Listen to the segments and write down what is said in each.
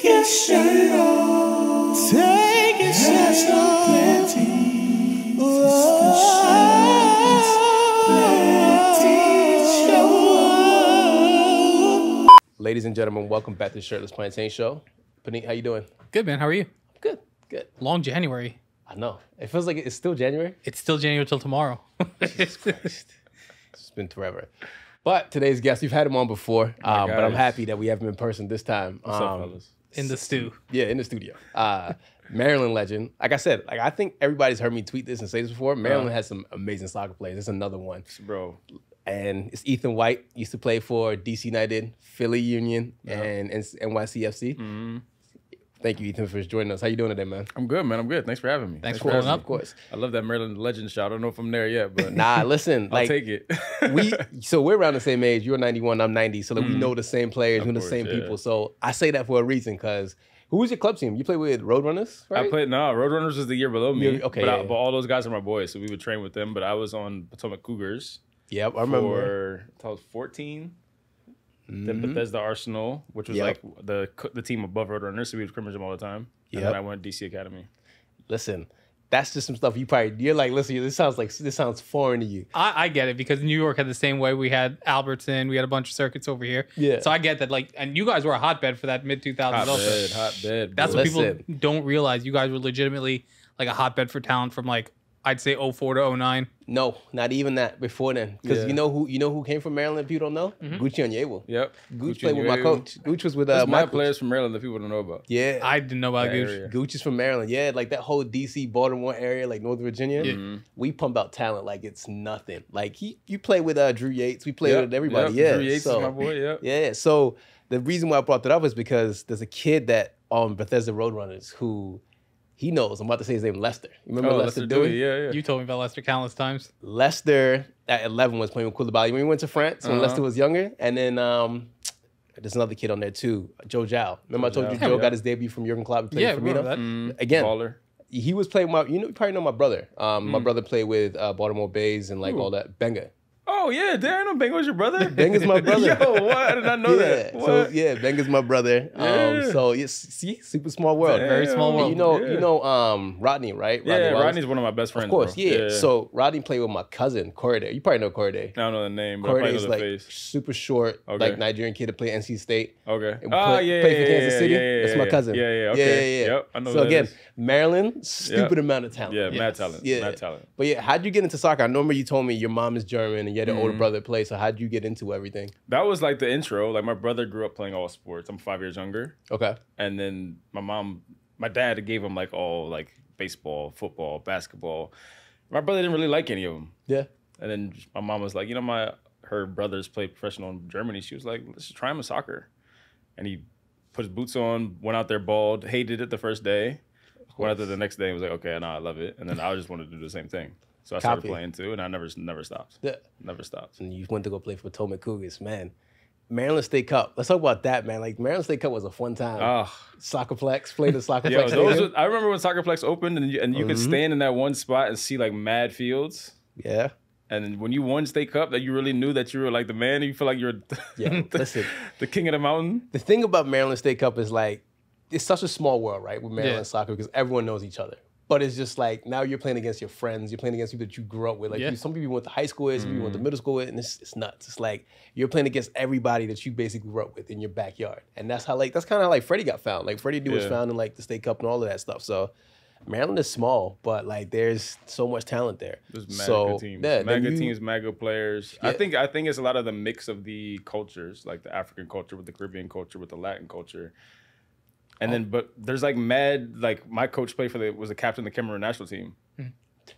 Take your shirt off. Take your shirt off. Plenty. Sister shirts. Plenty show. Ladies and gentlemen, welcome back to the Shirtless Plantain Show. Paneet, how you doing? Good, man. How are you? Good, good. Long January. I know. It feels like it's still January. It's still January till tomorrow. Jesus Christ. It's been forever. But today's guest, we've had him on before, but I'm happy that we have him in person this time. What's up, fellas? In the stew. Yeah, in the studio. Maryland legend. Like I said, I think everybody's heard me tweet this and say this before. Maryland has some amazing soccer players. It's another one. Bro. And it's Ethan White. Used to play for DC United, Philly Union, and NYCFC. Mm-hmm. Thank you, Ethan, for joining us. How you doing today, man? I'm good, man. I'm good. Thanks for having me. Thanks for Of pulling up. Of course. I love that Maryland legend shot. I don't know if I'm there yet, but Nah, listen. I'll like, take it. we're around the same age. You're 91, I'm 90. So we know the same players, we know the same people. So I say that for a reason, because who was your club team? You played with Roadrunners, right? Roadrunners was the year below me. Okay, but all those guys are my boys, so we would train with them. But I was on Potomac Cougars. Yep, I remember. Until I was 14. Then Bethesda Arsenal, which was like the team above Roadrunners, so we would scrimmage them all the time. And then I went DC Academy. Listen, that's just some stuff you're like, listen, this sounds foreign to you. I get it, because New York had the same way. We had Albertson, we had a bunch of circuits over here. Yeah. So I get that, like, and you guys were a hotbed for that mid-2000s also. Hotbed. That's bro. what people don't realize. You guys were legitimately like a hotbed for talent from, like, I'd say 04 to 09. No, not even that. Before then, because you know who came from Maryland. If you don't know, Gucci Onyewu. Yep. Gooch played with my coach. Gooch was with my coach. players from Maryland that people don't know about. Yeah, I didn't know about Gooch. area. Gooch is from Maryland. Yeah, like that whole DC, Baltimore area, like Northern Virginia. We pump out talent like it's nothing. Like you play with Drew Yates. We play with everybody. Yeah, Drew Yates is my boy. Yep. Yeah. So the reason why I brought that up is because there's a kid that on Bethesda Roadrunners who. He knows. I'm about to say his name, Lester. You remember Lester Dewey? Yeah. You told me about Lester countless times. Lester at 11 was playing with Koulibaly when we went to France when Lester was younger. And then there's another kid on there too, Joe Zhao. Remember I told you Joe got his debut from Jurgen Klopp. He played for Firmino. Again, baller. he was playing with you probably know my brother. My brother played with Baltimore Bays and like all that. Benga. Oh, yeah. Darren Bang was your brother? Benga's my brother. Yo, what? I did not know that. What? So, Benga's my brother. So, see, super small world. Damn. Very small world. And you know Rodney, right? Rodney's one of my best friends, Of course, bro. yeah. So, Rodney played with my cousin, Corday. You probably know Corday. I don't know the name, but I probably know the like face. super short, like Nigerian kid that played NC State. Okay. And played for Kansas City. That's my cousin. Yeah, okay. Yep, I know so that again, is. Maryland, stupid amount of talent. Yeah, mad talent. Yeah. Mad talent. But yeah, how'd you get into soccer? I remember you told me your mom is German and you had an older brother play. So how'd you get into everything? That was like the intro. Like my brother grew up playing all sports. I'm 5 years younger. Okay. And then my dad gave him like all like baseball, football, basketball. My brother didn't really like any of them. Yeah. And then my mom was like, her brothers played professional in Germany. She was like, let's just try him in soccer. And he put his boots on, went out there bald, hated it the first day. Went out there the next day and was like, okay, I love it. And then I just wanted to do the same thing. So I started playing too, and I never stopped. Yeah. Never stopped. And you went to go play for Potomac Cougars, man. Maryland State Cup. Let's talk about that, man. Like Maryland State Cup was a fun time. Soccerplex, played the Soccerplex. I remember when Soccerplex opened, and you could stand in that one spot and see like mad fields. Yeah. And when you won State Cup, that you really knew that you were like the man. You feel like you're the king of the mountain. The thing about Maryland State Cup is like it's such a small world, right? With Maryland soccer because everyone knows each other. But it's just like now you're playing against your friends. You're playing against people that you grew up with. Like some people you went to high school with, some people you went to middle school with, and it's nuts. It's like you're playing against everybody that you basically grew up with in your backyard. And that's kind of how like Freddie got found. Like Freddie was found in like the State Cup and all of that stuff. So Maryland is small, but like there's so much talent there. There's mad good teams. Mad good teams, mad good players. I think it's a lot of the mix of the cultures, like the African culture with the Caribbean culture with the Latin culture. And then, but there's like mad, like my coach was a captain of the Cameroon national team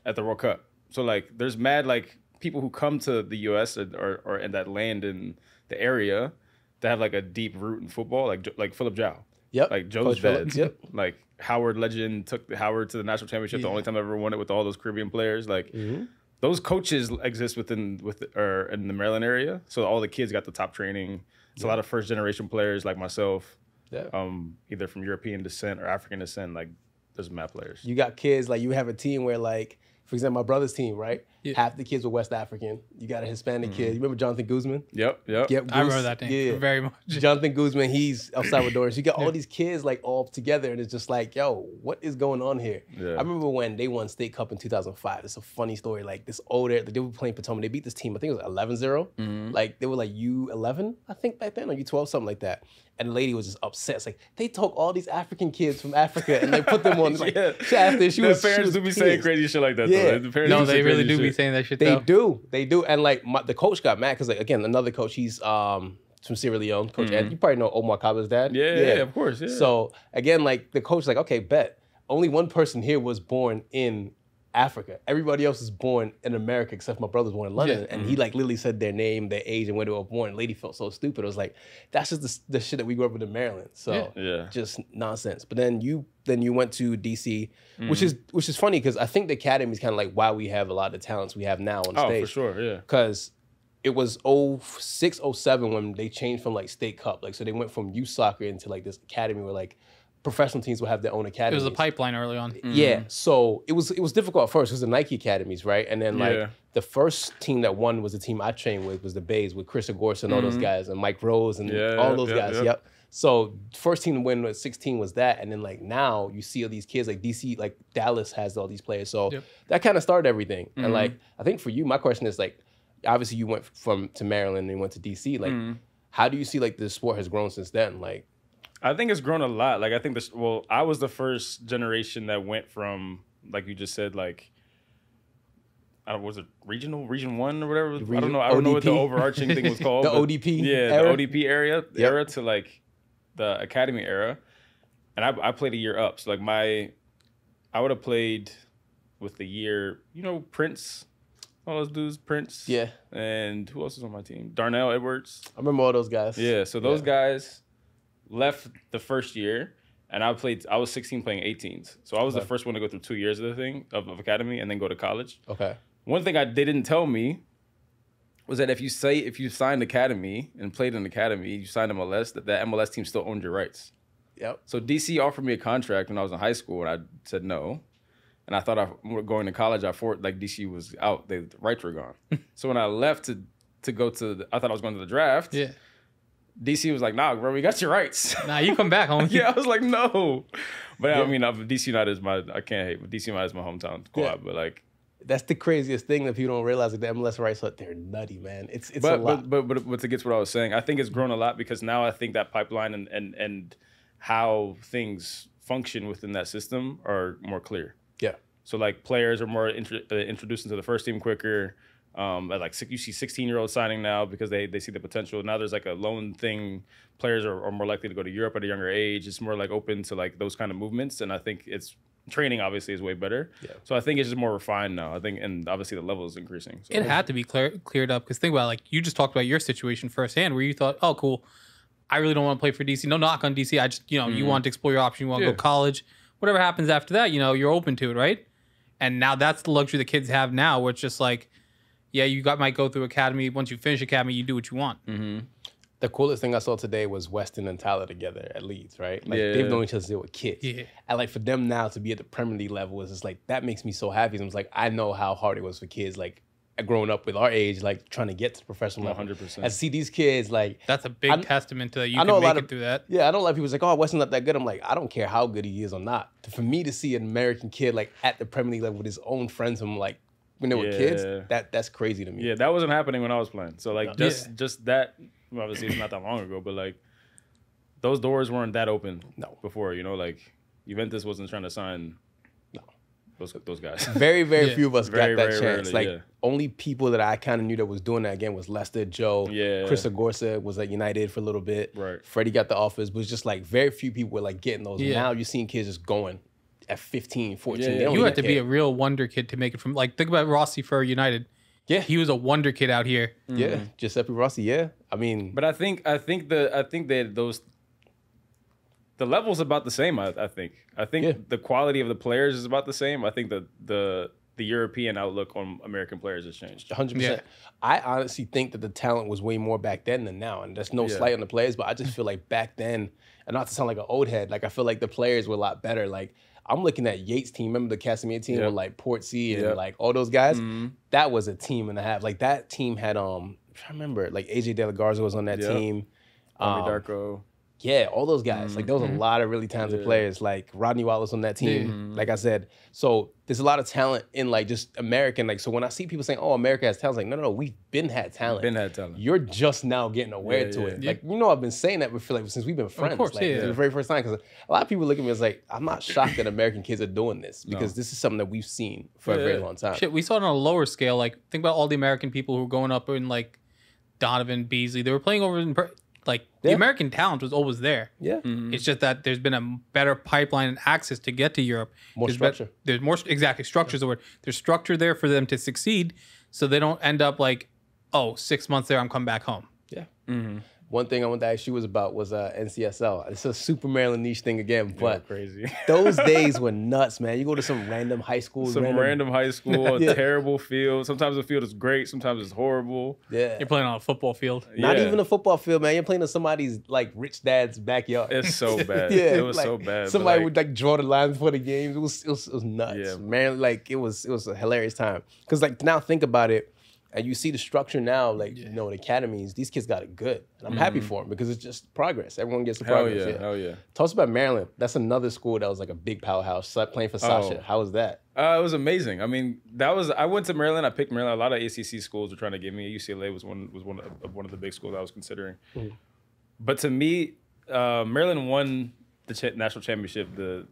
at the World Cup. So like, there's mad like people who come to the U.S. or in that land in the area that have like a deep root in football, like Philip Zhao. Yep. Like Joe's dad. Yep. Like Howard Legend took Howard to the national championship. The only time I ever won it with all those Caribbean players. Like those coaches exist in the Maryland area. So all the kids got the top training. It's a lot of first generation players like myself. Yeah. Either from European descent or African descent, like there's mad players. You got kids, like you have a team where like for example, my brother's team, right? Yeah. Half the kids were West African. You got a Hispanic kid. You remember Jonathan Guzman? Yep. I remember that name very much. Jonathan Guzman, he's El Salvadorian. So you got all these kids like all together, and it's just like, yo, what is going on here? Yeah. I remember when they won State Cup in 2005. It's a funny story. Like this older, they were playing Potomac. They beat this team. I think it was 11-0. Like they were like U11, I think back then, or U12, something like that. And the lady was just upset. It's like, they took all these African kids from Africa and they put them on like after she was. The parents do be saying crazy shit like that. Yeah. Though. They really do be saying that shit. They do. And like the coach got mad because like again, another coach, he's from Sierra Leone, Coach Ed. You probably know Omar Kaba's dad. Yeah, of course. Yeah. So again, like the coach's like, okay, bet. Only one person here was born in Africa. Everybody else is born in America except my brother was born in London. Yeah. And he like literally said their name, their age, and where they were born. The lady felt so stupid. I was like, that's just the shit that we grew up with in Maryland. So just nonsense. But then you went to DC, which is funny because I think the academy is kind of like why we have a lot of the talents we have now on stage. Oh, for sure, yeah. Because it was 06, 07 when they changed from like State Cup. Like so they went from youth soccer into like this academy where like professional teams will have their own academies. It was a pipeline early on. Yeah, so it was difficult at first because the Nike academies, right? And then like the first team that won was the team I trained with, was the Bays with Chris Agorsa and all those guys and Mike Rose and all those guys. Yep. So first team to win at 16 was that, and then like now you see all these kids like DC, like Dallas has all these players. So that kind of started everything. And like I think for you, my question is like, obviously you went to Maryland and you went to DC. Like, how do you see like the sport has grown since then? Like. I think it's grown a lot. Like I think this. Well, I was the first generation that went from, like you just said, like, was it Region 1 or whatever? I don't know. I don't know what the overarching thing was called. The ODP. Yeah, era? the ODP era to like the academy era, and I played a year up. So like I would have played with the year. You know, Prince. All those dudes, Prince. Yeah. And who else was on my team? Darnell Edwards. I remember all those guys. Yeah. So those guys left the first year, and I was 16 playing 18s. So I was the first one to go through 2 years of the thing of academy and then go to college. Okay. One thing they didn't tell me was that if you signed academy and played in academy, you signed MLS, that MLS team still owned your rights. Yep. So DC offered me a contract when I was in high school, and I said no. And I thought going to college, like DC was out, the rights were gone. So when I left to go to, I thought I was going to the draft. Yeah. DC was like, nah, bro, we got your rights. Nah, you come back home. Yeah, I was like, no. But I mean, DC United is I can't hate, but DC United is my hometown squad. Yeah. But like, that's the craziest thing that people don't realize. Like the MLS rights, they're nutty, man. It's a lot. But to get to what I was saying, I think it's grown a lot because now I think that pipeline and how things function within that system are more clear. Yeah. So like players are more introduced into the first team quicker. Like you see 16-year-olds signing now because they see the potential. Now there's like a loan thing. Players are more likely to go to Europe at a younger age. It's more like open to like those kind of movements. And I think it's training obviously is way better. Yeah. So I think it's just more refined now. I think, and obviously the level is increasing. So it had to be cleared up because think about it, like you just talked about your situation firsthand where you thought, oh, cool, I really don't want to play for DC. No knock on DC. I just, you want to explore your option. You want to go college. Whatever happens after that, you're open to it, right? And now that's the luxury the kids have now where it's just like, yeah, you might go through academy. Once you finish academy, you do what you want. Mm-hmm. The coolest thing I saw today was Weston and Tyler together at Leeds, right? Like they've known each other since they were kids. Yeah. And like for them now to be at the Premier League level is just like, that makes me so happy. It's like, I know how hard it was for kids like growing up with our age, like trying to get to the professional level. 100%. And see these kids like. That's a big testament to that you can make it through that. Yeah, I know a lot of people say, oh, Weston's not that good. I'm like, I don't care how good he is or not. For me to see an American kid like at the Premier League level with his own friends, I'm like, when they were kids, that's crazy to me. Yeah, that wasn't happening when I was playing. So like just that, obviously it's not that long ago, but like those doors weren't that open before, like Juventus wasn't trying to sign those guys. Very, very few of us got that chance. Rarely, only people that I kind of knew that was doing that again was Lester, Joe, Chris Agorsa was at United for a little bit. Right. Freddie got the offers, but it was just like very few people were like getting those. Now you're seeing kids just going at 15, 14. You had to be a real wonder kid to make it from, like, think about Rossi for United. Yeah. He was a wonder kid out here. Mm-hmm. Yeah. Giuseppe Rossi, yeah. I mean. But I think that the level's about the same, I think. I think the quality of the players is about the same. I think the European outlook on American players has changed. 100%. Yeah. I honestly think that the talent was way more back then than now. And there's no slight on the players, but I just feel like back then, and not to sound like an old head, like I feel like the players were a lot better. Like, I'm looking at Yates' team. Remember the Casimir team with like Portsea and like all those guys? That was a team and a half. Like that team had I'm trying to remember, like AJ De La Garza was on that team. Darko. Yeah, all those guys. Like there was a lot of really talented players. Like Rodney Wallace on that team. Like I said, so there's a lot of talent in like just American. Like so when I see people saying, "Oh, America has talent," it's like no, we've been had talent. You're just now getting aware to it. Like I've been saying that before, like since we've been friends. Of course, like the very first time, because a lot of people look at me as like I'm not shocked that American kids are doing this because this is something that we've seen for a very long time. Shit, we saw it on a lower scale. Like think about all the American people who were going up in like Donovan, Beasley. They were playing over in. Like the American talent was always there. Yeah, it's just that there's been a better pipeline and access to get to Europe. More structure. There's more structure is the word. There's structure there for them to succeed, so they don't end up like, 6 months there, I'm coming back home. Yeah. One thing I wanted to ask you was NCSL. It's a super Maryland niche thing again, but crazy. Those days were nuts, man. You go to some random high school. Random high school, a terrible field. Sometimes the field is great, sometimes it's horrible. Yeah. You're playing on a football field. Not even a football field, man. You're playing in somebody's like rich dad's backyard. It's so bad. It was like, so bad. Somebody would like draw the lines before the games. It was nuts. Yeah. Man, like it was a hilarious time. Because like now think about it. And you see the structure now, like, the academies, these kids got it good. And I'm happy for them because it's just progress. Everyone gets the progress. Hell yeah. Talk about Maryland. That's another school that was like a big powerhouse. Playing for Sasha. How was that? It was amazing. I mean, I went to Maryland. I picked Maryland. A lot of ACC schools were trying to get me. UCLA was one of the big schools I was considering. But to me, Maryland won the national championship the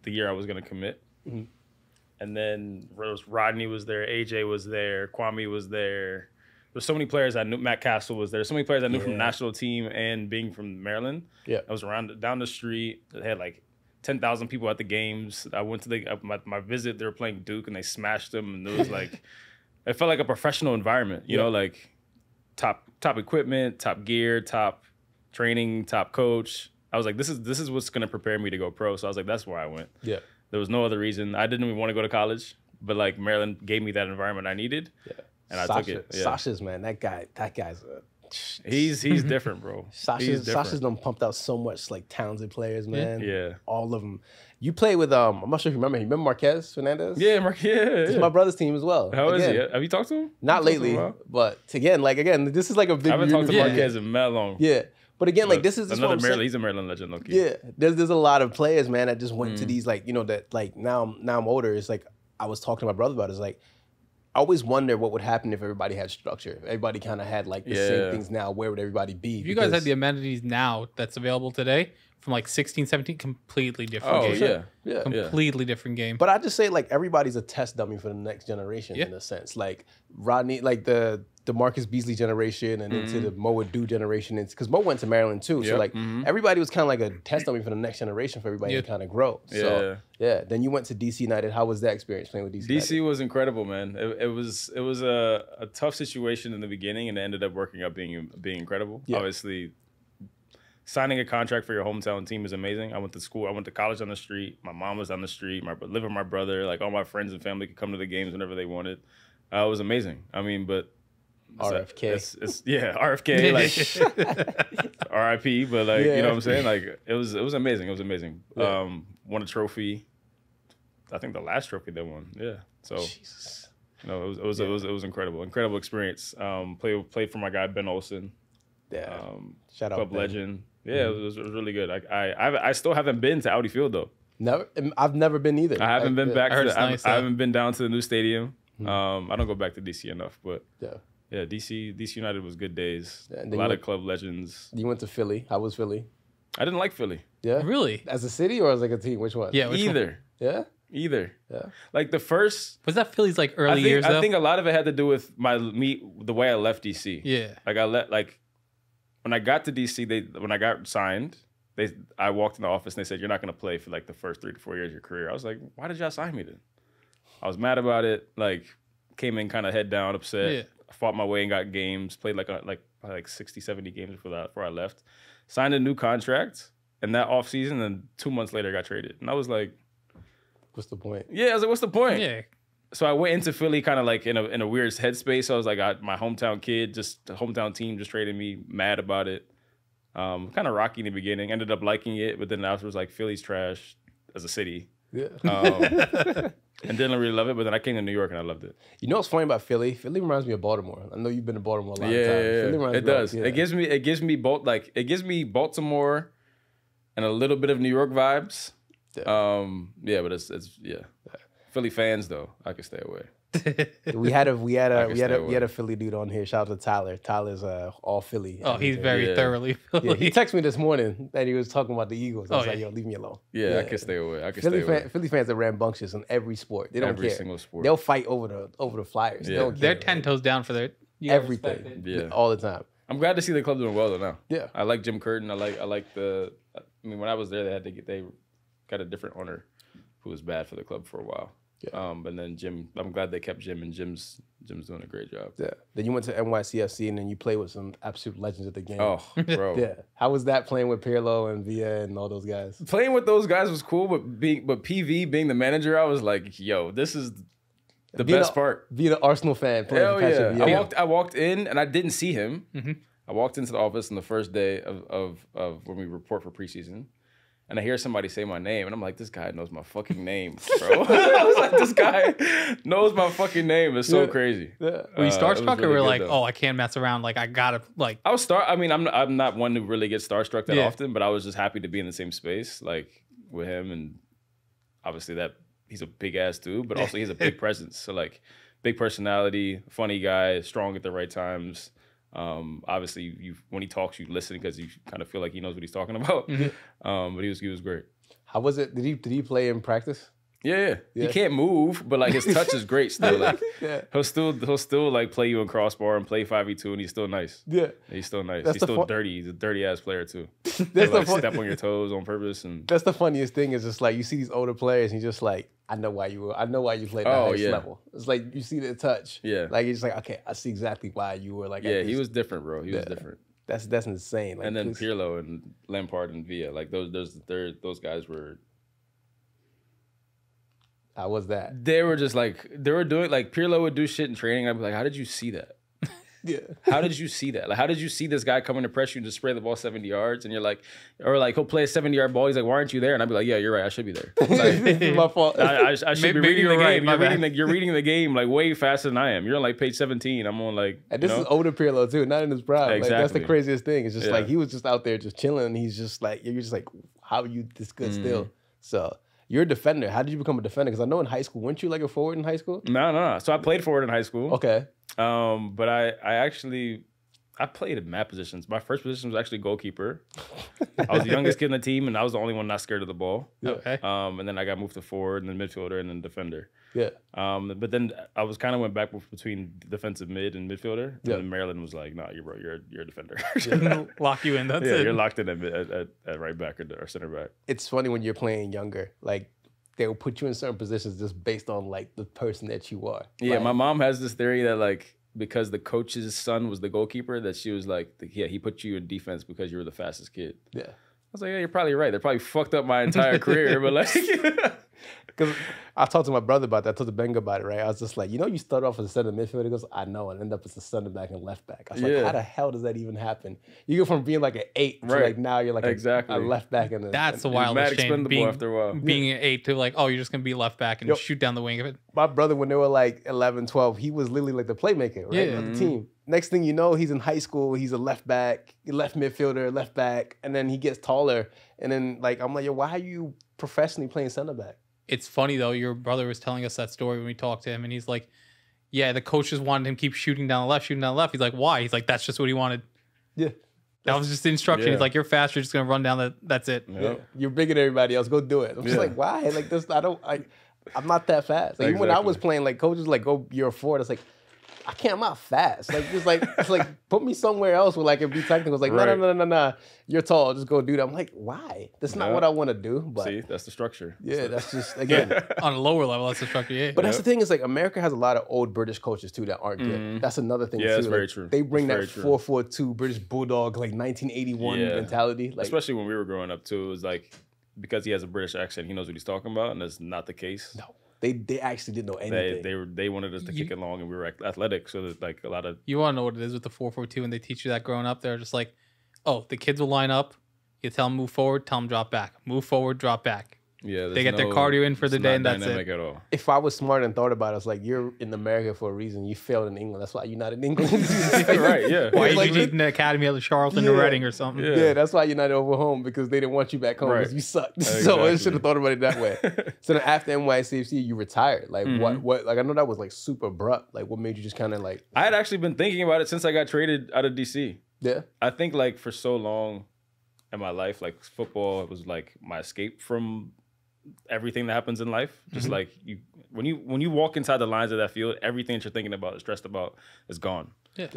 year I was going to commit. And then Rodney was there, AJ was there, Kwame was there. There's so many players I knew. Matt Castle was there. So many players I knew from the national team and being from Maryland. Yeah, I was down the street. They had like 10,000 people at the games. I went to my visit. They were playing Duke and they smashed them. And it was like, it felt like a professional environment. You know, like top equipment, top gear, top training, top coach. I was like, this is what's gonna prepare me to go pro. So I was like, that's why I went. Yeah. There was no other reason. I didn't even want to go to college, but like Maryland gave me that environment I needed, and I took it. Yeah. Sasha's, man, that guy's he's different, bro. Sasha's done pumped out so much like talented players, man. Yeah, all of them. You play with I'm not sure if you remember. You remember Marquez Fernandez? Yeah, Marquez. It's my brother's team as well. How is he? Have you talked to him? Not lately, but again, this is like a big. I haven't talked to Marquez in that long. Yeah. But again, like this is another Maryland. He's a Maryland legend, okay. Yeah, there's a lot of players, man, that just went to these like that like now I'm older. It's like I was talking to my brother about it. It's like I always wonder what would happen if everybody had structure. If everybody kind of had like the same things now. Where would everybody be? If you guys had the amenities now that's available today from like 16, 17, completely different game. Yeah, completely different game. But I just say like everybody's a test dummy for the next generation in a sense. Like Rodney, like the Marcus Beasley generation and into the Mo Adu generation. Because Mo went to Maryland too. So like everybody was kind of like a test dummy for the next generation for everybody to kind of grow. So then you went to DC United. How was that experience playing with DC United? DC was incredible, man. It was a tough situation in the beginning and it ended up working out being incredible. Yeah. Obviously, signing a contract for your hometown team is amazing. I went to school. I went to college on the street. My mom was on the street. Lived with my brother. Like all my friends and family could come to the games whenever they wanted. It was amazing. I mean, but RFK. RFK, like RIP, but like you know what I'm saying? Like it was amazing. It was amazing. Yeah. Won a trophy. I think the last trophy they won. Yeah. So Jesus. No, it was incredible. Incredible experience. Played for my guy Ben Olsen. Yeah. Shout out Club Ben. Legend. Yeah, it was really good. I still haven't been to Audi Field though. Never. I've never been either. I haven't been back. I haven't been down to the new stadium. I don't go back to DC enough, but yeah, DC United was good days. Yeah, a lot of club legends. You went to Philly. How was Philly? I didn't like Philly. Yeah, really? As a city or as like a team? Which one? Yeah, either. Yeah, either. Yeah. Like the first was that Philly's like early years. I think a lot of it had to do with the way I left DC. Yeah, like when I got to DC, when I got signed, I walked in the office and they said you're not going to play for like the first 3 to 4 years of your career. I was like, why did y'all sign me then? I was mad about it. Like came in kind of head down, upset. Yeah. Fought my way and got games. Played like 60, 70 games before I left. Signed a new contract, and that off season, and 2 months later got traded. And I was like, "What's the point?" Yeah, I was like, "What's the point?" Yeah. So I went into Philly kind of like in a weird headspace. So I was like, my hometown kid, just the hometown team, just traded me. Mad about it. Kind of rocky in the beginning. Ended up liking it, but then afterwards, like Philly's trash as a city. Yeah. And didn't really love it, but then I came to New York and I loved it. You know what's funny about Philly? Philly reminds me of Baltimore. I know you've been to Baltimore a lot of times. Philly reminds it me does. Of, It gives me Baltimore and a little bit of New York vibes. Yeah. But it's Philly fans though, I could stay away. we had a Philly dude on here. Shout out to Tyler. Tyler's all Philly. Oh, he's very thoroughly Philly. Yeah, he texted me this morning that he was talking about the Eagles. I was like, yo, leave me alone. Yeah, I could stay away. Philly fans are rambunctious in every sport. They don't care. Every single sport. They'll fight over the Flyers. Yeah. They're 10 toes down for their everything. Yeah, all the time. I'm glad to see the club doing well though now. Yeah, I like Jim Curtin. I like the. I mean, when I was there, they got a different owner who was bad for the club for a while. Yeah. And then Jim, I'm glad they kept Jim, and Jim's doing a great job. Yeah. Then you went to NYCFC, and then you played with some absolute legends of the game. Oh, bro. Yeah. How was that playing with Pirlo and Villa and all those guys? Playing with those guys was cool, but PV being the manager, I was like, yo, this is the best part. Being an Arsenal fan. Hell yeah. I walked in, and I didn't see him. Mm-hmm. I walked into the office on the first day of when we report for preseason. And I hear somebody say my name, and I'm like, this guy knows my fucking name, bro. I was like, this guy knows my fucking name. It's so crazy. Yeah. Were you starstruck or were like, though. Oh, I can't mess around. Like, I gotta, like. I mean, I'm not one to really get starstruck that often, but I was just happy to be in the same space, like, with him. And obviously that he's a big ass dude, but also he's a big presence. So, like, big personality, funny guy, strong at the right times. Obviously, when he talks, you listen because you kind of feel like he knows what he's talking about. Mm-hmm. But he was great. How was it? Did he play in practice? Yeah. He can't move, but like his touch is great still. Like he'll still like play you in crossbar and play 5v2, and he's still nice. Yeah, he's still nice. He's still dirty. He's a dirty ass player too. That's like step on your toes on purpose, and that's the funniest thing. Is just like you see these older players, and you're just like, I know why you played that next level. It's like you see the touch. Yeah, like you're just like, okay, I see exactly why you were like. Yeah, he was different, bro. He was different. That's insane. Like, and then Pirlo and Lampard and Villa, like those guys were. How was that? They were just like, they were doing, like, Pirlo would do shit in training. I'd be like, how did you see that? Yeah. How did you see that? Like, how did you see this guy coming to press you and just spray the ball 70 yards? And you're like, or like, he'll play a 70-yard ball. He's like, why aren't you there? And I'd be like, yeah, you're right. I should be there. Like, my fault. I should be reading the game. You're reading the game like way faster than I am. You're on like page 17. I'm on like. And this is older Pirlo too, not in his prime. Exactly. Like, that's the craziest thing. It's just like he was just out there just chilling. And he's just like, you're just like, how are you this good still? So. You're a defender. How did you become a defender? Because I know in high school, weren't you like a forward in high school? No. So I played forward in high school. Okay. But I played in mad positions. My first position was actually goalkeeper. I was the youngest kid in the team, and I was the only one not scared of the ball. Okay. And then I got moved to forward, and then midfielder, and then defender. Yeah. But then I was kind of went back between defensive mid and midfielder. And then Maryland was like, "Nah, you're a defender. Lock you in. That's it. You're locked in at right back or center back." It's funny when you're playing younger, like. They will put you in certain positions just based on like the person that you are. Yeah, like, my mom has this theory that like because the coach's son was the goalkeeper, that she was like, he put you in defense because you were the fastest kid. Yeah, I was like, yeah, you're probably right. They probably fucked up my entire career, but like, because I talked to my brother about that. I told the Benga about it, right? I was just like, you start off as a center midfielder. He goes, I know, and end up as a center back and left back. I was like, how the hell does that even happen? You go from being like an 8 to like now you're like a left back. And that's the wildest change. After a while. Being an 8 to like, oh, you're just going to be left back and shoot down the wing of it. My brother, when they were like 11, 12, he was literally like the playmaker, right? Of the team. Next thing you know, he's in high school. He's a left back, left midfielder, left back. And then he gets taller. And then like, I'm like, yo, why are you professionally playing center back? It's funny though. Your brother was telling us that story when we talked to him, and he's like, "Yeah, the coaches wanted him to keep shooting down the left. He's like, "Why?" He's like, "That's just what he wanted." Yeah, that was just the instruction. He's like, "You're fast. You're just gonna run down that's it. Yeah. You're bigger than everybody else. Go do it." I'm just like, why? Like this, I'm not that fast. Like even when I was playing, like coaches like, "Go, you're a forward." It's like, I can't. I'm not fast. Like it's like put me somewhere else where like it'd be technical. It's like no. You're tall. Just go do that. I'm like, why? That's not what I want to do. But see, that's the structure. Yeah, that's just again on a lower level. That's the structure. Yeah. But that's the thing is like America has a lot of old British coaches too that aren't good. That's another thing. Yeah, too. that's very like, true. They bring that 4-4-2 British Bulldog like 1981 mentality. Like, especially when we were growing up too. It was like because he has a British accent, he knows what he's talking about, and that's not the case. No. They actually didn't know anything. They wanted us to kick it long, and we were athletic, so that like a lot of. You want to know what it is with the 4-4-2, and they teach you that growing up. They're just like, oh, the kids will line up. You tell them move forward, tell them drop back. Move forward, drop back. Yeah, they get their cardio in for the day, and that's it. At all. If I was smart and thought about it, it's like, you're in America for a reason. You failed in England. That's why you're not in England. Right, yeah. Why Like, you need an academy at Charlton or Reading or something? Yeah, that's why you're not over home, because they didn't want you back home because you sucked. Exactly. So I should have thought about it that way. So then after NYCFC, you retired. Like what? Like I know that was like super abrupt. Like what made you just kind of like? I had actually been thinking about it since I got traded out of DC. Yeah. I think like for so long in my life, like football was like my escape from everything that happens in life. Just like when you walk inside the lines of that field, everything that you're thinking about, stressed about, is gone. Yeah.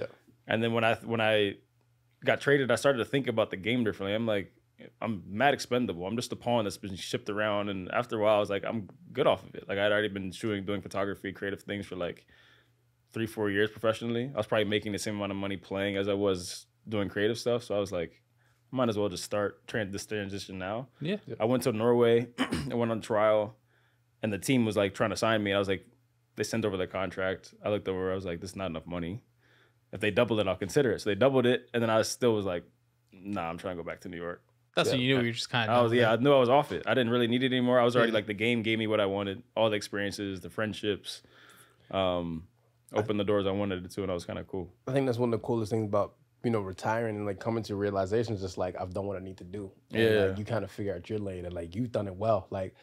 And then when I got traded, I started to think about the game differently. I'm like, I'm mad expendable. I'm just a pawn that's been shipped around. And after a while, I was like, I'm good off of it. Like I'd already been doing photography, creative things for like 3-4 years professionally. I was probably making the same amount of money playing as I was doing creative stuff. So I was like, might as well just start this transition now. Yeah. I went to Norway. I went on trial, and the team was like trying to sign me. I was like, they sent over their contract. I looked over. I was like, this is not enough money. If they double it, I'll consider it. So they doubled it, and then I still was like, nah, I'm trying to go back to New York. That's when you knew you were just kind of. I knew I was off it. I didn't really need it anymore. I was already like, the game gave me what I wanted, all the experiences, the friendships, opened the doors I wanted it to, and I was kind of cool. I think that's one of the coolest things about, you know, retiring and like coming to realizations, just like, I've done what I need to do. And, like, you kind of figure out your lane, and like you've done it well. Like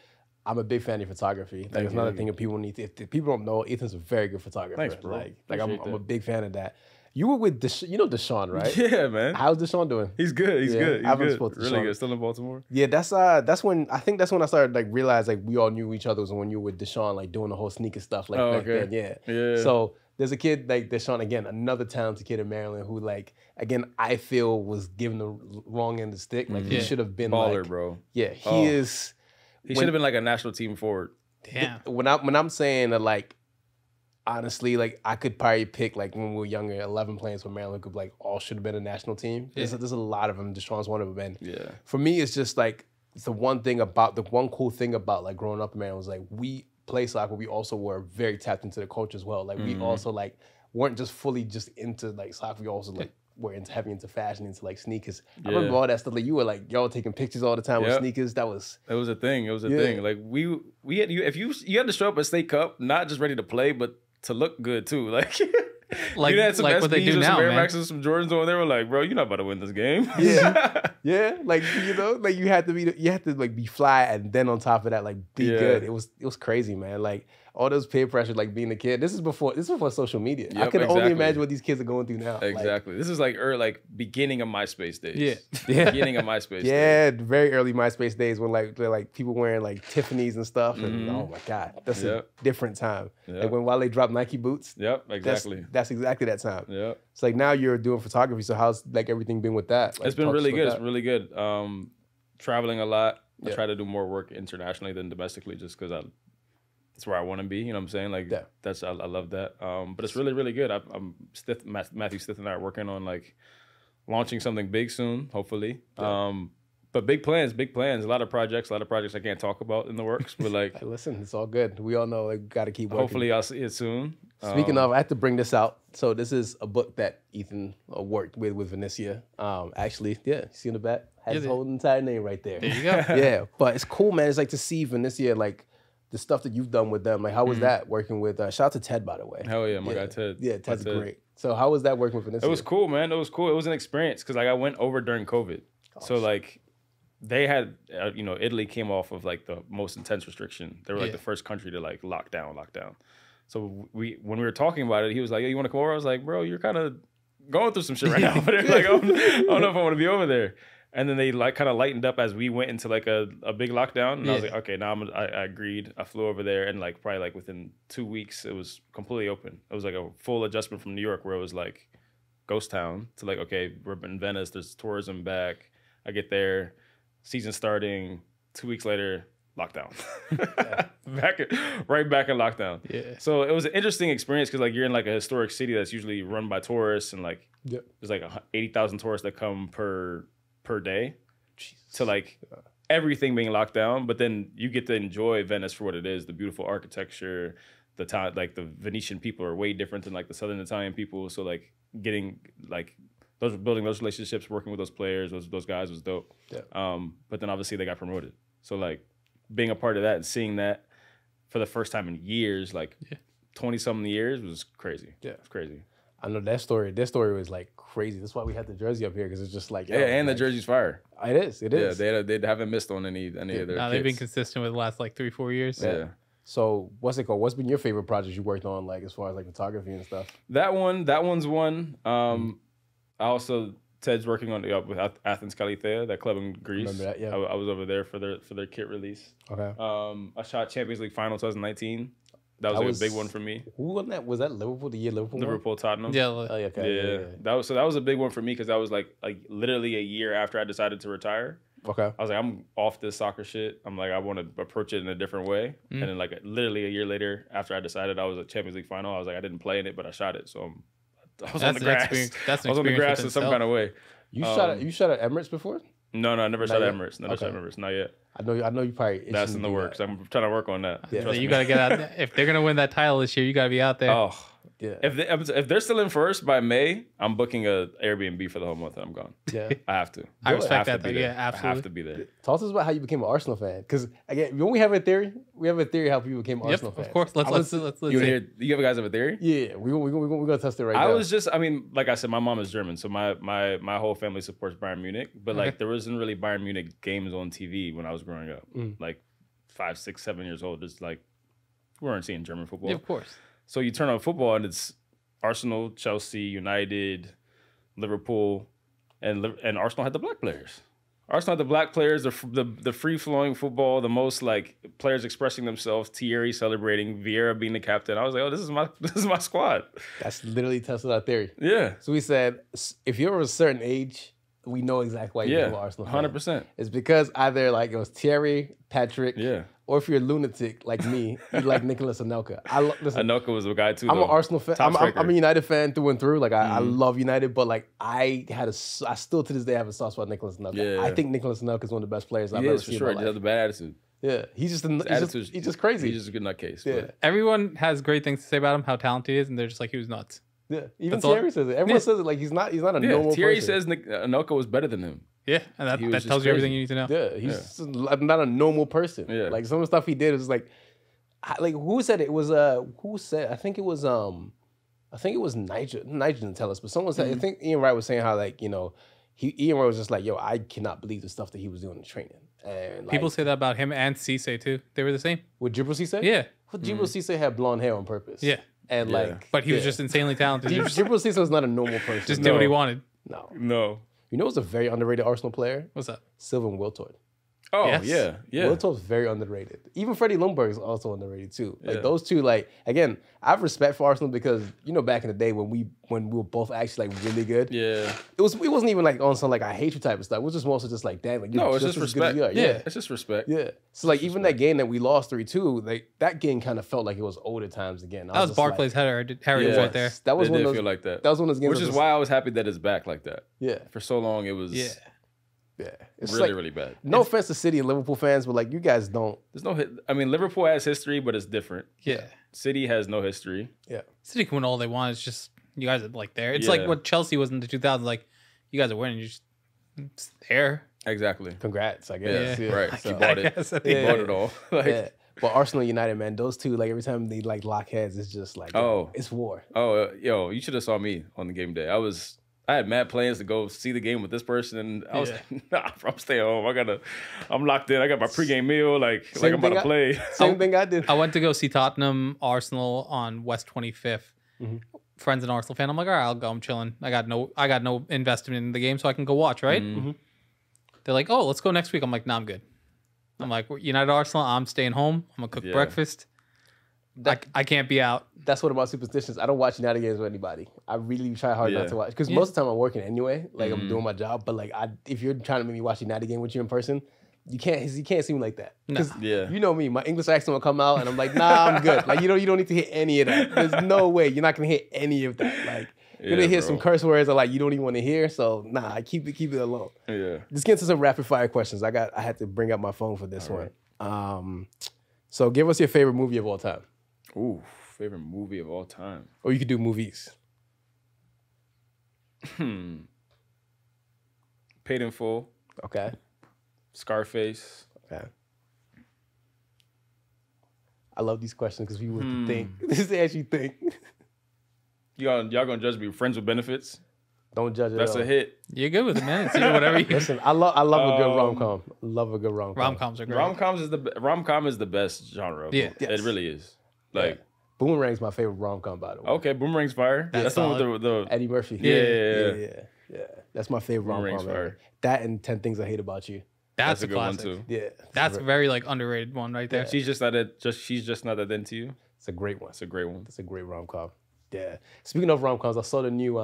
I'm a big fan of photography. Like it's another thing that people need to, if people don't know, Ethan's a very good photographer. Thanks, bro. Like I'm a big fan of that. You were with Deshaun, right? Yeah, man. How's Deshaun doing? He's good. He's good. I haven't spoken to Really Deshaun. good. Still in Baltimore. Yeah, that's when I started like realize like we all knew each other was when you were with Deshaun, like doing the whole sneaker stuff like back then. Yeah. So there's a kid like Deshaun, again, another talented kid in Maryland who like, again, I feel was given the wrong end of the stick. Like he should have been baller, like, bro. Yeah, he is. He should have been like a national team forward. Damn. When I'm saying that, like, honestly, like I could probably pick like when we were younger, 11 players for Maryland could like all should have been a national team. There's a lot of them. Deshaun's one of them. And for me, it's just like the one cool thing about like growing up in Maryland was like we play soccer. We also were very tapped into the culture as well. Like we also like weren't just fully just into like soccer. We also like were heavy into fashion, into like sneakers. I remember all that stuff. Like you were like y'all taking pictures all the time with sneakers. It was a thing. It was a thing. Like we had you had to show up at State Cup not just ready to play, but to look good too. Like you had some like what they do now, some Air man. Maxes, some Jordans over there. Were like, bro, you're not about to win this game. Yeah. Like you know, like you had to like be fly, and then on top of that, like be good. It was crazy, man. Like all those peer pressure, like being a kid. This is before social media. I can only imagine what these kids are going through now. Exactly. This is like beginning of MySpace days. Yeah. Beginning of MySpace. Yeah, very early MySpace days when like they're like people wearing like Tiffany's and stuff. And oh my God, that's a different time. Like when Wale dropped Nike boots. Yep, exactly. That's exactly that time. Yeah. It's like now you're doing photography. So how's like everything been with that? Like, it's been really good. It's really good. Traveling a lot. I try to do more work internationally than domestically, just because that's where I want to be. You know what I'm saying? Like I love that. But it's really, really good. I'm Matthew Stith and I are working on like launching something big soon, hopefully. But big plans. A lot of projects I can't talk about in the works. But like, hey, listen, it's all good. We all know like got to keep working. Hopefully, I'll see it soon. Speaking of, I have to bring this out. So this is a book that Ethan worked with Venice. Actually, you see in the back, has his whole entire name right there. There you go. Yeah, but it's cool, man. It's like to see Venice, like the stuff that you've done with them. Like, how was that working with? Shout out to Ted, by the way. Hell yeah, my guy Ted. Yeah, Ted's great. So how was that working with Venice? It was cool, man. It was cool. It was an experience because like I went over during COVID, so like they had Italy came off of like the most intense restriction. They were like the first country to like lock down. So when we were talking about it, he was like, "Yo, you want to come over?" I was like, "Bro, you're kind of going through some shit right now." But like, I don't know if I want to be over there. And then they like kind of lightened up as we went into like a big lockdown. And I was like, okay, now I agreed. I flew over there, and like probably like within 2 weeks, it was completely open. It was like a full adjustment from New York, where it was like ghost town, to like, okay, we're in Venice. There's tourism back. I get there, season starting. 2 weeks later, lockdown. Right back in lockdown. Yeah. So it was an interesting experience because like you're in like a historic city that's usually run by tourists, and like there's like 80,000 tourists that come per day. To like everything being locked down, but then you get to enjoy Venice for what it is, the beautiful architecture, the town, like the Venetian people are way different than like the Southern Italian people. So like getting like building those relationships, working with those players, those guys was dope. But then obviously they got promoted. So like being a part of that and seeing that for the first time in years, like 20-something years, was crazy. Yeah, it's crazy. I know that story. That story was like crazy. That's why we had the jersey up here, because it's just like and like, the jersey's fire. It is. Yeah, they haven't missed on any of their. No, they've been consistent with the last like 3-4 years. Yeah. So what's it called? What's been your favorite projects you worked on, like as far as like photography and stuff? That one's one. I also Ted's working on with Athens Kalithea, that club in Greece. Remember that? Yeah. I was over there for their kit release. Okay. I shot Champions League final 2019. That was a big one for me. Who won that? Was that Liverpool? The year Liverpool Tottenham. Yeah. Oh, okay. Yeah. That was a big one for me, because that was like literally a year after I decided to retire. Okay. I was like, I'm off this soccer shit. I'm like, I want to approach it in a different way. And then like literally a year later, after I decided I was a Champions League final, I was like, I didn't play in it, but I shot it. So I was on the grass. I was on the grass in some kind of way. You shot at Emirates before? No, I never shot at Emirates. Never shot at Emirates. Not yet. I know you probably. That's in the works. I'm trying to work on that. Yeah, you got to get out. If they're gonna win that title this year, you got to be out there. Oh, yeah. If they're still in first by May, I'm booking a Airbnb for the whole month and I'm gone. Yeah, I have to. I respect that. Yeah, absolutely. I have to be there. Talk to us about how you became an Arsenal fan, because again, when we have a theory, how people became Arsenal fans. Of course. Let's you guys have a theory? Yeah, we're gonna test it right now. I was just, I mean, like I said, my mom is German, so my whole family supports Bayern Munich, but like there wasn't really Bayern Munich games on TV when I was growing up. Like 5, 6, 7 years old. It's like we weren't seeing German football. Yeah, of course. So you turn on football and it's Arsenal, Chelsea, United, Liverpool, and Arsenal had the black players. Arsenal had the black players, the free flowing football, the most like players expressing themselves. Thierry celebrating, Vieira being the captain. I was like, oh, this is my squad. That's literally tested our theory. Yeah. So we said, if you're of a certain age, we know exactly why you're an Arsenal fan. 100%. It's because either like it was Thierry, Patrick, or if you're a lunatic like me, you like Nicolas Anelka. Anelka was a guy too. I'm an Arsenal fan. I'm a United fan through and through. Like I love United, but like I still to this day have a soft spot for Nicolas Anelka. Yeah. I think Nicolas Anelka is one of the best players I've ever seen. He has a bad attitude. Yeah, he's just crazy. He's just a good nutcase. Yeah, everyone has great things to say about him, how talented he is, and they're just like, he was nuts. Yeah, even Thierry says it. Everyone says it. Like he's not a normal Thierry person. says Anelka was better than him. Yeah, and that tells you everything you need to know. Yeah, he's not a normal person. Yeah, like some of the stuff he did was like who said it? It was who said? I think it was Nigel. Nigel didn't tell us, but someone said. I think Ian Wright was saying how like Ian Wright was just like, yo, I cannot believe the stuff that he was doing in training. And like, people say that about him and Cisse too. They were the same. With Djibril Cisse? Yeah. Well, Djibril Cisse had blonde hair on purpose. Yeah. And but he was just insanely talented. Djibril Cisse was not a normal person. Just did what he wanted. No. You know who's a very underrated Arsenal player? What's that? Sylvain Wiltord. Oh, yes. yeah. Wiltord's very underrated. Even Freddie Ljungberg is also underrated too. Like those two, like again, I have respect for Arsenal because back in the day when we were both actually like really good. Yeah. It wasn't even like on some like I hate you type of stuff. It was just mostly just like damn, like it's just respect. Yeah, it's just respect. Yeah. So like even that game that we lost 3-2, like that game kind of felt like it was older times again. That was Barclay's heritage right there. That was it one did of those, feel like that. That was one of those games. Which is why I was happy that it's back like that. Yeah. For so long it was. Yeah. Yeah, it's really, really bad. No offense to City and Liverpool fans, but like you guys don't. There's no. I mean, Liverpool has history, but it's different. Yeah, City has no history. Yeah, City can win all they want. It's just you guys are like there. It's like what Chelsea was in the 2000s. Like you guys are winning. You're just there. Exactly. Congrats, I guess. Yeah. Right. He bought it. He bought it all. Yeah. But Arsenal United, man, those two, like every time they like lock heads, it's just like it's war. Oh, yo, you should have saw me on the game day. I had mad plans to go see the game with this person, and I was like, nah, I'm staying home. I'm locked in. I got my pregame meal, like I'm about to play. Same thing I did. I went to go see Tottenham Arsenal on West 25th. Mm-hmm. Friends an Arsenal fan. I'm like, all right, I'll go. I'm chilling. I got no investment in the game, so I can go watch, right? Mm-hmm. They're like, oh, let's go next week. I'm like, nah, I'm good. I'm like, United Arsenal, I'm staying home. I'm gonna cook breakfast. I can't be out. That's what about superstitions. I don't watch United games with anybody. I really try hard not to watch because most of the time I'm working anyway. Like I'm doing my job, but like if you're trying to make me watch a United game with you in person, you can't see me like that. Because you know me, my English accent will come out, and I'm like, nah, I'm good. Like you don't need to hear any of that. There's no way you're not gonna hear any of that. Like you're gonna hear some curse words that like you don't even want to hear. So nah, I keep it alone. Yeah. Let's get into some rapid fire questions. I had to bring up my phone for this one. Right. So give us your favorite movie of all time. Ooh, favorite movie of all time. Or you could do movies. Paid in Full. Okay. Scarface. Okay. I love these questions because people have to think. This is actually think. Y'all gonna judge me friends with benefits? Don't judge it. That's a hit. You're good with it, man. It's whatever you. Listen, I love a good rom-com. Love a good rom-com. Rom-coms are great. Rom-com is the best genre. Yeah. It really is. Like Boomerang's my favorite rom-com, by the way. okay, Boomerang's fire. That's the one with the Eddie Murphy. Yeah. That's my favorite rom-com. fire. That and 10 Things I Hate About You. That's a good one classic. too. Yeah. That's a very like underrated one right there. She's just not that into you. It's a great one. It's a great one. It's a great rom-com. Yeah. Speaking of rom-coms, I saw the new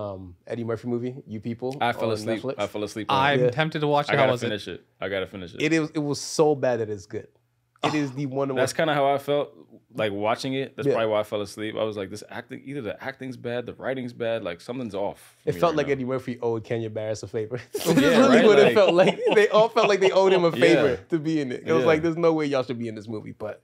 Eddie Murphy movie, You People. I fell asleep. Netflix. I fell asleep. I'm tempted to watch it. I How gotta was finish it. I gotta finish it. It was so bad that it's good. It is the one of That's kind of how I felt like watching it. That's probably why I fell asleep. I was like, this acting, either the acting's bad, the writing's bad, like something's off. It felt like Eddie Murphy owed Kenya Barris a favor. That's Yeah, really right? what it Like- felt like. They all felt like they owed him a favor Yeah. to be in it. It was Yeah. like, there's no way y'all should be in this movie, but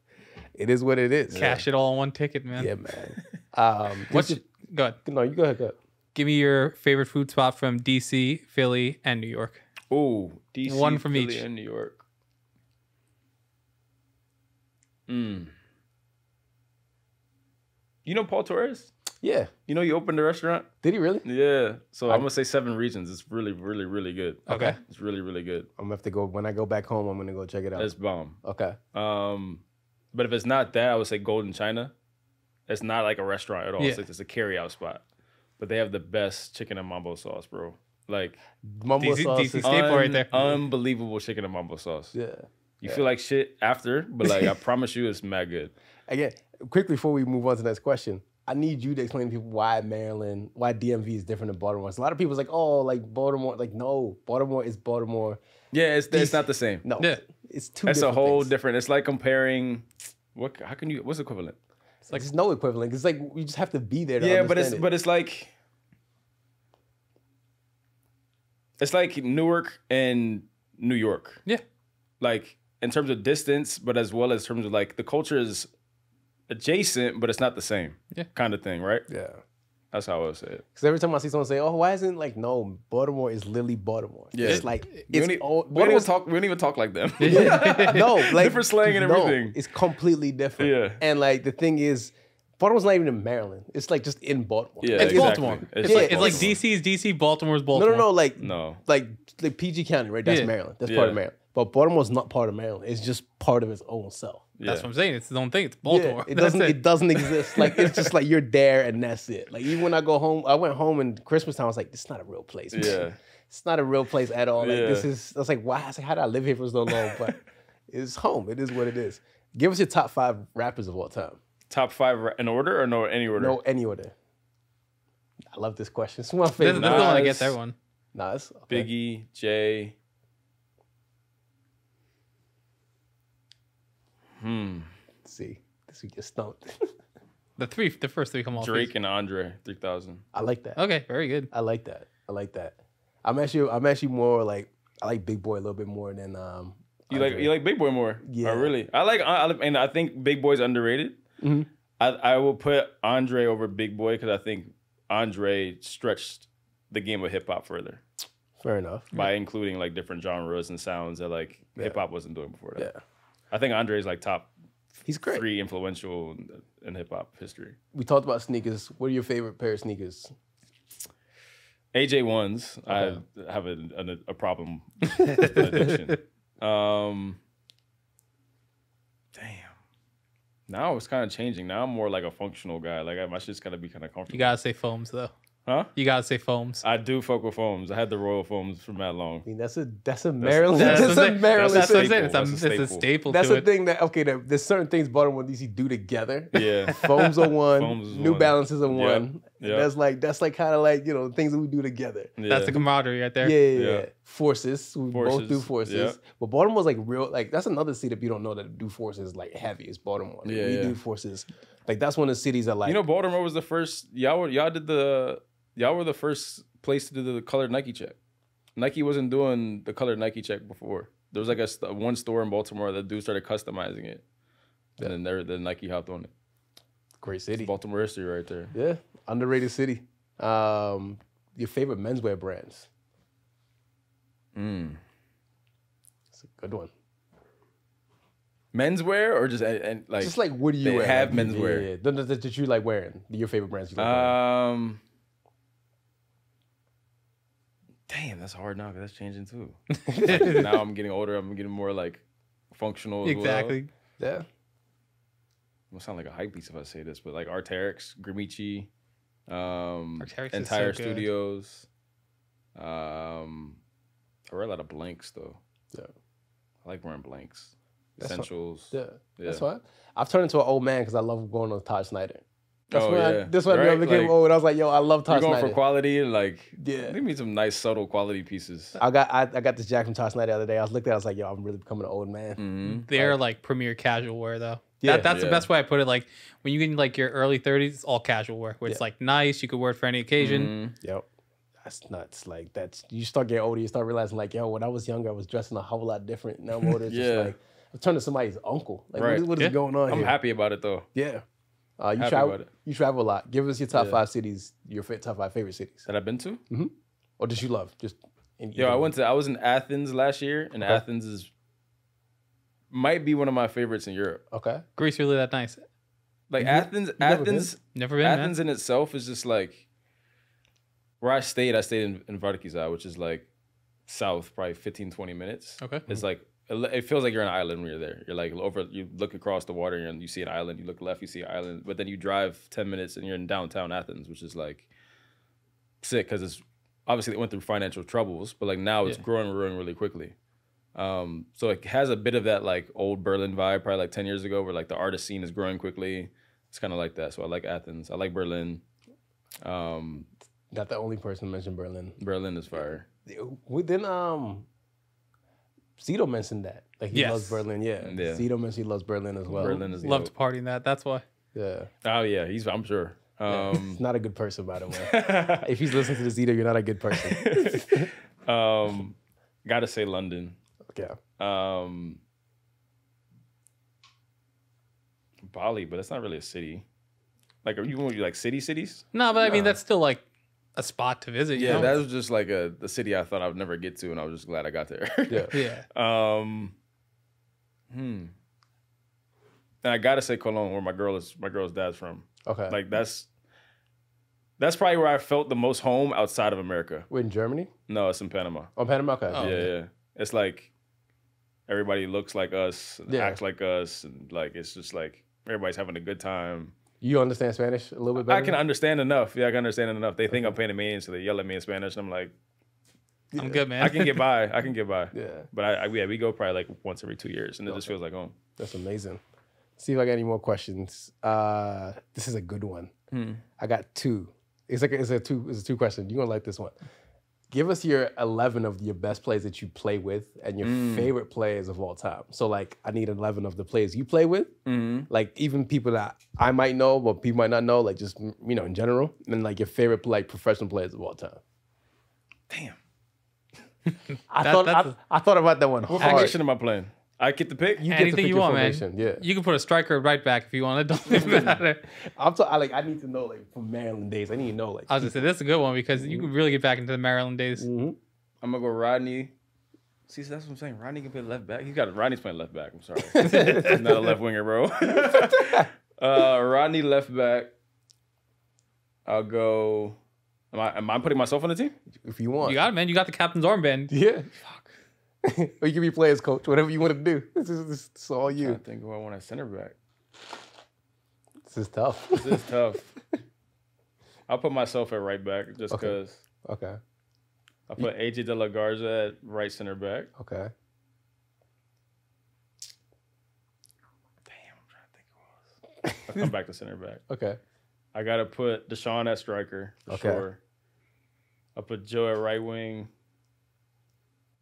it is what it is. Cash it all on one ticket, man. Yeah, man. Go ahead. No, you go ahead. Give me your favorite food spot from DC, Philly, and New York. Ooh, DC, One from Philly, each. and New York. You know Paul Torres? Yeah. You know he opened the restaurant? Did he really? Yeah. So I'm gonna say 7 Regions. It's really, really, really good. Okay. It's really, really good. I'm gonna have to go, when I go back home, I'm gonna go check it out. It's bomb. Okay. But if it's not that, I would say Golden China. It's not like a restaurant at all. Yeah. It's a carry-out spot. But they have the best chicken and mambo sauce, bro. Like Mumbo DC sauce. DC staple right there. unbelievable chicken and mambo sauce. Yeah. You feel like shit after, but like I promise you, it's mad good. Again, quickly before we move on to the next question, I need you to explain to people why DMV is different than Baltimore. So a lot of people's like, oh, like Baltimore. Like, no, Baltimore is Baltimore. Yeah, it's not the same. No, Yeah. it's two. It's a different whole things. different. It's like comparing. What's equivalent? It's like there's no equivalent. It's like you just have to be there. To Yeah, understand it. it's like Newark and New York. Yeah. like in terms of distance, but as well as terms of like the culture is adjacent, but it's not the same. Yeah. Kind of thing, right? Yeah. That's how I would say it. Because every time I see someone say, "Oh, why isn't like no Baltimore is literally Baltimore"? Yeah. It's like We it's don't even talk like them. no, like Different slang and everything. No, it's completely different. Yeah. And like the thing is, Baltimore's not even in Maryland. It's like just in Baltimore. Yeah, It's exactly. Baltimore. It's It's, like like Baltimore. DC is DC, Baltimore's No, Baltimore. no, like No. like PG County, right? That's Yeah. Maryland. That's Yeah. part of Maryland. But Baltimore's not part of Maryland. It's just part of its own self. That's Yeah. what I'm saying. It's its own thing. It's Baltimore. Yeah, it That's doesn't. It doesn't exist. Like it's just like you're there and that's it. Like even when I go home, I went home in Christmas time. I was like, this is not a real place. man. Yeah. It's not a real place at all. Like Yeah. this is. I was like, why? I was like, how did I live here for so long? But it's home. It is what it is. Give us your top 5 rappers of all time. Top 5 in order or no any order? No, any order. I love this question. It's my This favorite. is the one that Nas. gets everyone. Nas, okay. Biggie, Jay. See, this week get stumped. The first three come off. Drake and Andre 3000. I like that. Okay, very good. I like that. I like that. I'm actually more like I like Big Boy a little bit more than You Andre. like Big Boy more? Yeah. Oh, really? And I think Big Boy's underrated. Mhm. I will put Andre over Big Boy because I think Andre stretched the game of hip hop further Fair enough. by including like different genres and sounds that like hip hop wasn't doing before that. Yeah, I think Andre is like top he's great. 3 influential in hip hop history. We talked about sneakers. What are your favorite pair of sneakers? AJ ones, I have a problem with addiction. Damn. Now it's kind of changing. Now I'm more like a functional guy. Like my shit's gotta be kind of comfortable. You gotta say foams though. Huh? You gotta say foams. I do fuck with foams. I had the Royal foams for mad long. I mean, that's a Maryland. that's That's, a a thing. Maryland. That's what I'm saying. staple. It's That's a a staple That's to the it. thing that there's certain things Baltimore and DC do together. Yeah. Foams are one. Foams is New one. Balances are Yep. one. Yep. That's like kind of like things that we do together. That's the camaraderie right there. Yeah. Yeah. Forces. We both Forces. do forces. Yep. But Baltimore's like real. Like that's another city that you don't know that do forces like heavy. It's Baltimore. Like, Yeah, we yeah. do forces. Like that's one of the cities that like. You know, Baltimore was the first. Y'all were the first place to do the colored Nike check. Nike wasn't doing the colored Nike check before. There was like one store in Baltimore that dude started customizing it, and then Nike hopped on it. great city. Baltimore history right there. Yeah. Underrated city. Your favorite menswear brands. It's a good one. Menswear or just like just like what do you wear? Have menswear that you like wearing? Your favorite brands you like wearing? Damn, that's hard now because that's changing too. Like, now I'm getting older. I'm getting more like functional. Exactly. Yeah. I'm gonna sound like a hype beast if I say this, but like Arc'teryx, Grimici, Entire Studios. I wear a lot of blanks though. Yeah. I like wearing blanks. Essentials. That's fine. I've turned into an old man because I love going on Todd Snyder. That's when I became like, old. I was like, yo, I love Todd Snyder. You're going for quality and like, give me some nice subtle quality pieces. I got this jacket from Todd Snyder the other day. I was looking at it, I was like, yo, I'm really becoming an old man. Mm-hmm. They're like premier casual wear though. That's the best way I put it. Like when you get in like your early 30s, it's all casual wear. Where it's like nice, you could wear it for any occasion. Yep. That's nuts. Like you start getting older, you start realizing like, yo, when I was younger, I was dressing a whole lot different. Now I'm older, it's just like I'm turning to somebody's uncle. Like what is going on here? I'm happy about it though. Yeah. You travel a lot. Give us your top 5 cities, your top 5 favorite cities that I've been to. Mm-hmm. Or just you love. I was in Athens last year, and Athens might be one of my favorites in Europe. Okay. Greece really that nice? Like Athens, never been. Athens in itself is just like where I stayed in Varkiza, which is like south, probably 15, 20 minutes. Okay. It's like it feels like you're on an island when you're there. You're like you look across the water and you see an island. You look left, you see an island. But then you drive 10 minutes and you're in downtown Athens, which is like sick because it's obviously they went through financial troubles, but like now it's growing really quickly. So it has a bit of that like old Berlin vibe, probably like 10 years ago, where like the artist scene is growing quickly. It's kind of like that. So I like Athens. I like Berlin. Not the only person to mention Berlin. Berlin is fire. Then Zito mentioned that. Like he loves Berlin, Zito mentioned he loves Berlin as well. Berlin is love to party in that. That's why. Yeah. Oh yeah, I'm sure. He's not a good person, by the way. If he's listening to the Zito, you're not a good person. Gotta say London. Okay. Bali, but that's not really a city. Like, are you like cities? No, but I mean that's still like a spot to visit. Yeah, you know? that was just like the city I thought I would never get to, and I was just glad I got there. And I gotta say Cologne, where my girl's dad's from. Okay. Like that's probably where I felt the most home outside of America. We're in Germany? No, it's in Panama. Oh, Panama. Okay. Oh, yeah. It's like everybody looks like us, and acts like us, and like it's just like everybody's having a good time. You understand Spanish a little bit better? I can understand enough. Yeah, I can understand enough. They think I'm Panamanian, so they yell at me in Spanish, and I'm like, I'm good, man. I can get by. Yeah. But we go probably like once every 2 years, and it just feels like home. That's amazing. See if I got any more questions. This is a good one. I got 2. It's a 2 question. You're gonna like this one. Give us your 11 of your best players that you play with and your favorite players of all time. So like, I need 11 of the players you play with, like even people that I might know, but people might not know, like just in general, and like your favorite like professional players of all time. Damn. I thought about that one. What formation am I playing? I get the pick. You anything you want, man. Yeah. You can put a striker or right back if you want. It don't even matter. I need to know like from Maryland days. I need to know like. I was gonna say that's a good one because you can really get back into the Maryland days. I'm gonna go Rodney. See, so that's what I'm saying. Rodney can play left back. Rodney's playing left back. I'm sorry, he's not a left winger, bro. Rodney left back. I'll go. Am I putting myself on the team? If you want, you got it, man. You got the captain's armband. Yeah. Fuck. Or you can be players coach, whatever you want to do. This is all you. I think who I want at center back. This is tough. I'll put myself at right back just because. Okay. I'll put AJ De La Garza at right center back. Okay. Damn, I'm trying to think who else. I'll come back to center back. Okay. I gotta put Deshaun at striker for sure. I'll put Joe at right wing.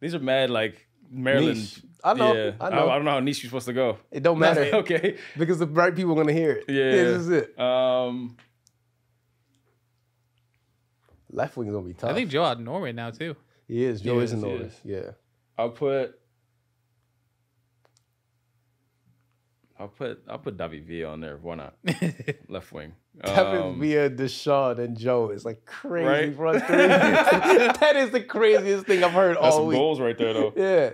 These are mad like Maryland. Niche. I know. Yeah. I don't know how niche you're supposed to go. It don't matter. Okay. Because the right people are gonna hear it. Yeah. This is it. Left wing is gonna be tough. I think Joe out in Norway now too. He is. Joe is in Norway. Yeah. I'll put David Villa on there. Why not? Left wing. David Villa, Deshaun, and Joe is like crazy for us. That is the craziest thing I've heard all week. That's some goals right there, though. Yeah,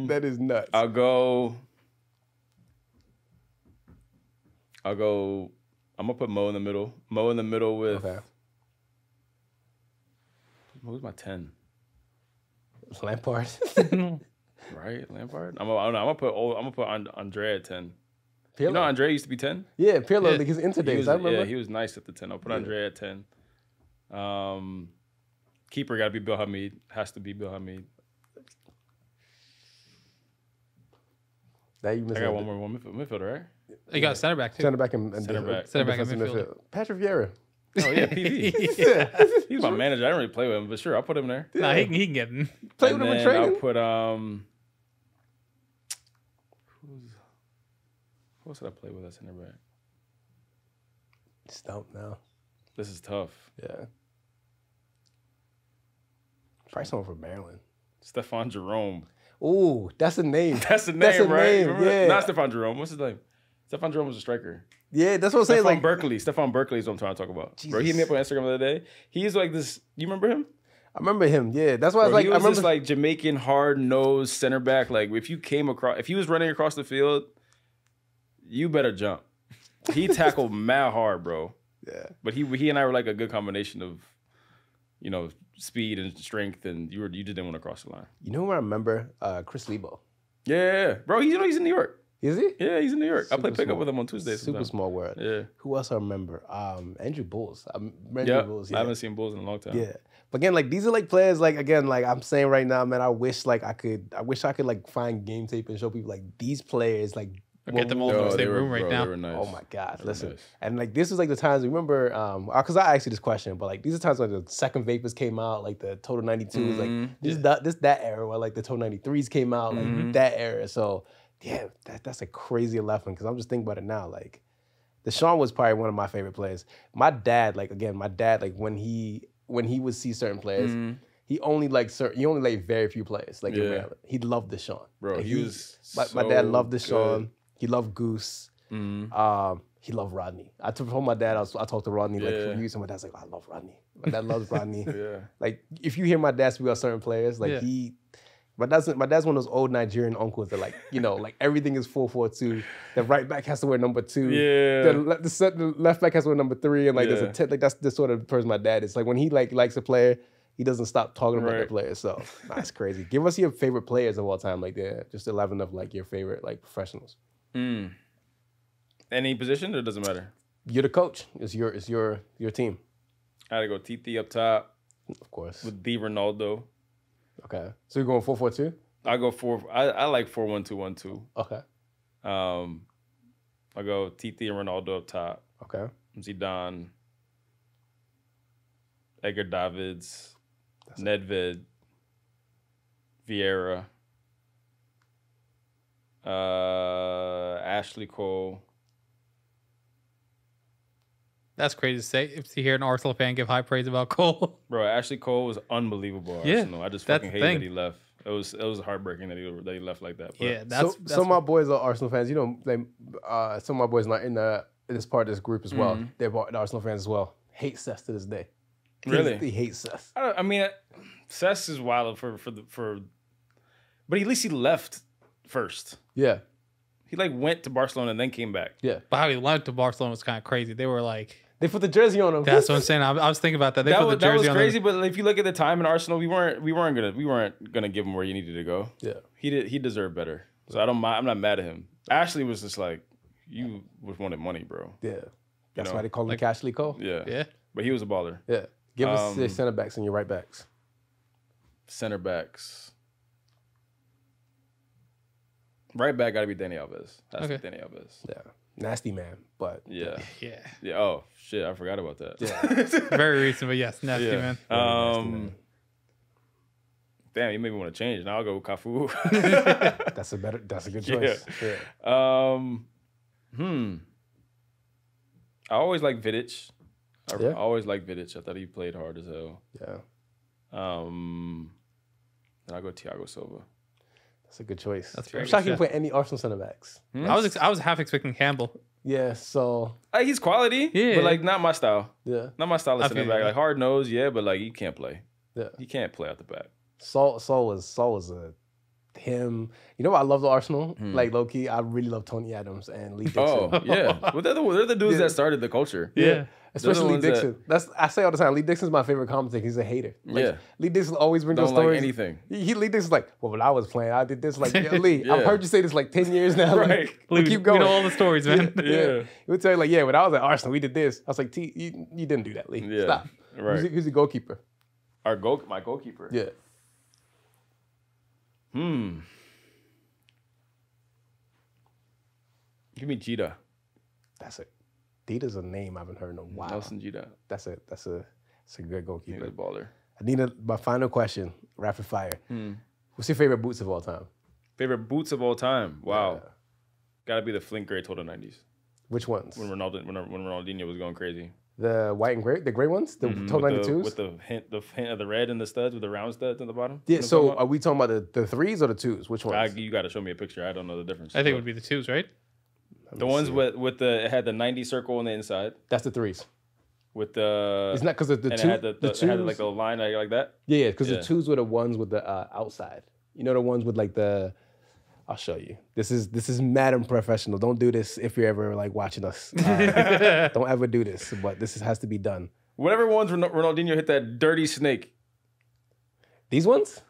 that is nuts. I'll go. I'm gonna put Mo in the middle. Mo in the middle with. Okay. Who's my 10? Lampard. Right, Lampard. I'm gonna put Andre at 10. Pirlo. You know Andre used to be 10? Yeah, Pirlo, like his interdays. I remember. Yeah, he was nice at the 10. I'll put Andre at 10. Keeper gotta be Bill Hamid. Has to be Bill Hamid. Now you I got one more midfielder, right? You got center back too. Center back and Center back and midfielder. Patrick Vieira. Oh yeah, PV. He's my manager. I don't really play with him, but sure, I'll put him there. Nah, he can get him. Play with him in training. I'll put who else did I play with at center back? Stump now. This is tough. Yeah. Probably someone from Maryland. Stephon Jerome. Ooh, that's a name. That's a name, That's a right? name, Remember? yeah. Not Stephon Jerome. What's his name? Stephon Jerome was a striker. Yeah, that's what I'm saying. Stephon Like Berkeley. Stephon Berkeley is what I'm trying to talk about. Jesus. Bro, he hit me up on Instagram the other day. He's like this. You remember him? I remember him. Yeah, that's why I was Bro, like, he I was remember this like Jamaican hard-nosed center back. Like if he was running across the field, you better jump. He tackled mad hard, bro. Yeah. But he and I were like a good combination of, you know, speed and strength, and you just didn't want to cross the line. You know who I remember? Chris Lebo. Yeah, bro. He's in New York. Is he? Yeah, he's in New York. I play Super pickup small. with him on Tuesdays. Super sometimes. small world. Yeah. Who else I remember? Andrew Bulls. Yeah. Bulls. I haven't seen Bulls in a long time. Yeah. But again, like these are like players, like again, like I'm saying right now, man, I wish I could like find game tape and show people like these players, like Get them all in the same room right now. They were nice. oh my God, listen. Nice. And like this is like the times, remember, because I asked you this question, but like these are times when the second Vapors came out, like the Total 92s, like this that era where like the Total 93s came out, like that era. So yeah, that's a crazy 11 because I'm just thinking about it now. Like Deshaun was probably one of my favorite players. My dad, like when he would see certain players, he only liked very few players. Like in Maryland. He loved Deshaun. Bro, Like, he was my dad loved so Deshaun. good. He loved Goose. He loved Rodney. I told my dad, I talked to Rodney like for years, and my dad's like, I love Rodney. My dad loves Rodney. Yeah. Like if you hear my dad speak about certain players, like my dad's one of those old Nigerian uncles that like, you know, like everything is 4-4-2. The right back has to wear number 2. Yeah. The left back has to wear number 3, and like there's a 10. Like that's the sort of person my dad is. Like when he like likes a player, he doesn't stop talking about the player. So that's crazy. Give us your favorite players of all time, like just 11 of like your favorite like professionals. Any position, or doesn't matter? You're the coach. It's your team. I gotta go TT up top Of course. with D Ronaldo. Okay. So you're going 4-4-2? I go I like 4-1-2-1-2. Okay. I go TT and Ronaldo up top. Okay. Zidane, Edgar Davids, Nedved, Vieira, Ashley Cole. That's crazy to say. If you hear an Arsenal fan give high praise about Cole. Bro, Ashley Cole was unbelievable at Arsenal. I just fucking hated that he left. It was heartbreaking that he left like that. But Yeah, that's some of my boys are Arsenal fans. You know, some of my boys not in this part of this group as well. They're Arsenal fans as well. Hate Seth to this day. Really? He hates Seth. I mean, Cess is wild but at least he left first. Yeah. He like went to Barcelona and then came back. Yeah. But how he went to Barcelona was kind of crazy. They were like, They put the jersey on him. that's what I'm saying. I was thinking about that. They put the jersey that was on crazy. him. But if you look at the time in Arsenal, we weren't gonna give him where he needed to go. Yeah. He deserved better. So I'm not mad at him. Ashley was just like, you wanted money, bro. Yeah. That's why they call him like- Ashley Cole. Yeah. Yeah. But he was a baller. Yeah. Give us your center backs and your right backs. Center backs. Right back got to be Danny Alves. That's Okay. Danny Alves. Yeah. Nasty man, but Yeah. Yeah. Yeah. Oh shit! I forgot about that. yeah. Very recent, but yes, nasty Yeah. man. nasty man. Damn, you made me want to change. Now I'll go with Cafu. That's a good choice. Yeah. I always like Vidic. Yeah. I always like Vidic. I thought he played hard as hell. Yeah. Then I'll go Thiago Silva. That's a good choice. That's I'm very shocked you good. put any Arsenal center backs. I was half expecting Campbell. Yeah, so He's quality, Yeah. but like not my style. yeah. Not my style I of center feel back. you. Like hard nose, yeah, but like he can't play. Yeah. He can't play out the back. Saul was a him. You know what? I love the Arsenal. Like, low-key, I really love Tony Adams and Lee Dixon. Oh, yeah. Well, they're the dudes that started the culture. Yeah. Especially Lee Dixon. I say all the time, Lee Dixon's my favorite commentator. He's a hater. Like, Lee Dixon always brings those stories. Like anything. Lee Dixon's like, well, when I was playing, I did this. Like, Lee, I've heard you say this like 10 years now. Right. Like, keep going. We know all the stories, man. Yeah. He would tell you, like, when I was at Arsenal, we did this. I was like, you didn't do that, Lee. Yeah. Stop. Right. Who's the goalkeeper? My goalkeeper. Yeah. Give me Jeter. That's it. Dita's a name I haven't heard in a while. Nelson Jeter. That's a good goalkeeper. He's a baller. I need my final question, rapid fire. What's your favorite boots of all time? Favorite boots of all time? Wow. Yeah. Gotta be the Flint Gray Total 90s. Which ones? When Ronaldinho was going crazy. The white and gray, the gray ones, the Total 92s, with the hint of the red and the studs with the round studs at the bottom. Yeah. So are we talking about the threes or the twos? Which ones? You got to show me a picture. I don't know the difference. I think it would be the twos, right? The ones with it had the 90 circle on the inside. That's the threes. With the it's not because the and two. It had like a line like that. Yeah, because the twos were the ones with the outside. You know, the ones with like the. I'll show you. This is mad unprofessional. Don't do this if you're ever like watching us. Don't ever do this. But this has to be done. Whatever ones Ronaldinho hit that dirty snake. These ones?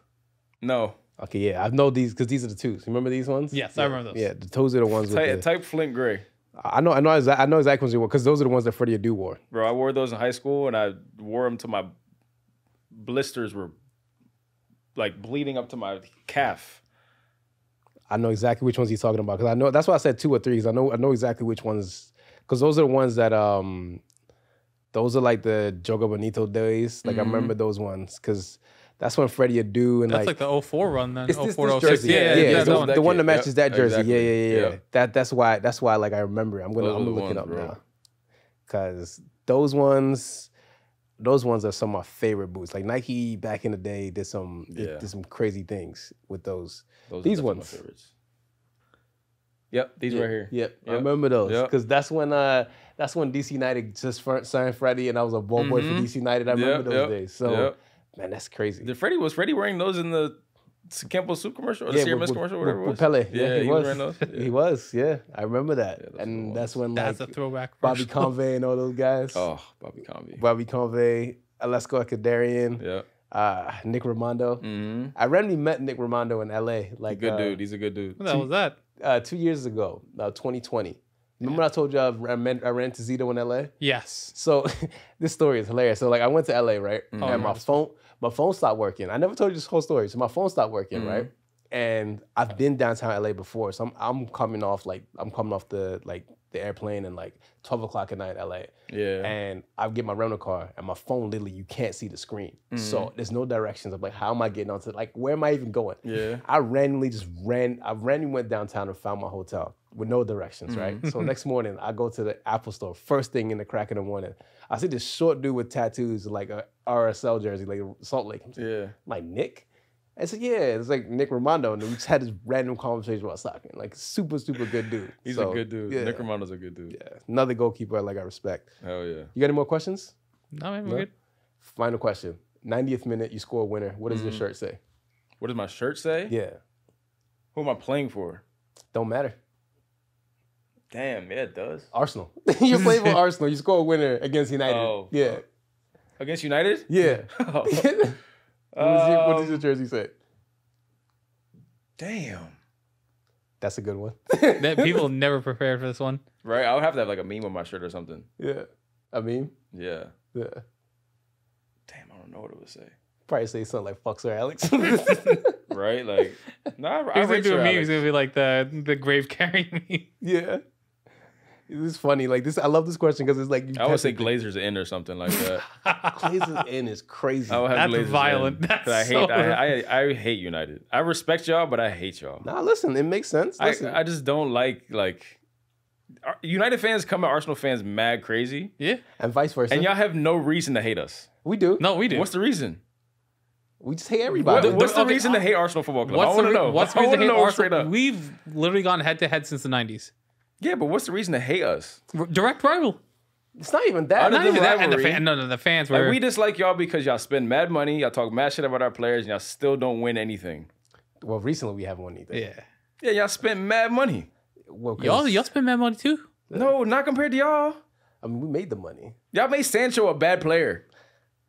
No. Okay, yeah, I know these because these are the twos. Remember these ones? Yes, I remember those. Yeah, the toes are the ones. Type Flint Gray. I know exactly ones you wore because those are the ones that Freddie Adu wore. Bro, I wore those in high school and I wore them till my blisters were like bleeding up to my calf. I know exactly which ones he's talking about because I know that's why I said 2 or 3s. I know exactly which ones because those are the ones that those are like the Jogo Bonito days. Like I remember those ones because. That's when Freddie Adu and that's like the 04 run then. It's 04, this jersey. Yeah, the one that matches that jersey. Exactly. Yeah. That's why like I remember. I'm gonna look it up now. Cause those ones are some of my favorite boots. Like Nike back in the day did some crazy things with those. These ones. My favorites. Yep, these right here. Yep, I remember those. Because that's when DC United just signed Freddie and I was a ball boy for DC United. I remember those days. So man, that's crazy. Was Freddie wearing those in the Campbell Soup commercial or the CMS commercial, whatever it was? With Pele. Yeah, he was wearing those. Yeah. He was, yeah. I remember that. Yeah, and that's when that's a throwback. Bobby Convey and all those guys. Oh, Bobby Convey, Alesko Akadarian, Nick Raimondo. I randomly met Nick Raimondo in LA. Like good dude. He's a good dude. What the hell was that? 2 years ago, 2020. Remember I told you I ran to Zito in LA? Yes. So this story is hilarious. So like I went to LA, right? And my phone stopped working. I never told you this whole story. So my phone stopped working, right? And I've been downtown LA before. So I'm coming off the airplane and like 12 o'clock at night in LA. Yeah. And I get my rental car and my phone literally you can't see the screen. So there's no directions. I'm like, how am I getting onto where am I even going? Yeah. I randomly went downtown and found my hotel with no directions, right? So next morning I go to the Apple store, first thing in the crack of the morning. I see this short dude with tattoos, like a RSL jersey, like Salt Lake. I'm like, Nick? I said, yeah, it's like Nick Raimondo. And we just had this random conversation about soccer. Like, super, super good dude. He's a good dude. Yeah. Nick Raimondo's a good dude. Yeah. Another goalkeeper I respect. Hell yeah. You got any more questions? No, man, we're good. Final question. 90th minute, you score a winner. What does your shirt say? What does my shirt say? Yeah. Who am I playing for? Don't matter. Damn, yeah, it does. Arsenal. You're playing for Arsenal. You score a winner against United. Oh. Yeah. Against United? Yeah. What does your jersey say? Damn. That's a good one. That people never prepared for this one. Right? I would have to have like a meme on my shirt or something. Yeah. A meme? Yeah. Yeah. Damn, I don't know what it would say. Probably say something like "fuck Sir Alex." Right? Like, nah, He's gonna do a meme. He's gonna be like the grave carrying me. Yeah. It's funny. Like this, I love this question because it's like I would say Glazers in or something like that. Glazers in is crazy. I would have That's Glazers violent. In. That's I hate United. I respect y'all, but I hate y'all. Nah, listen, it makes sense. I just don't like United fans come at Arsenal fans mad crazy. Yeah, and vice versa. And y'all have no reason to hate us. We do. No, we do. What's the reason? We just hate everybody. What's the reason to hate Arsenal Football Club? I want to know. What's the reason to hate Arsenal? We've literally gone head to head since the 90s. Yeah, but what's the reason to hate us? Direct rival. It's not even that. Not even that. And the fans were. Like, we dislike y'all because y'all spend mad money, y'all talk mad shit about our players, and y'all still don't win anything. Well, recently we haven't won either. Yeah. Yeah, y'all spent mad money. Well, Y'all spend mad money too? No, not compared to y'all. I mean, we made the money. Y'all made Sancho a bad player.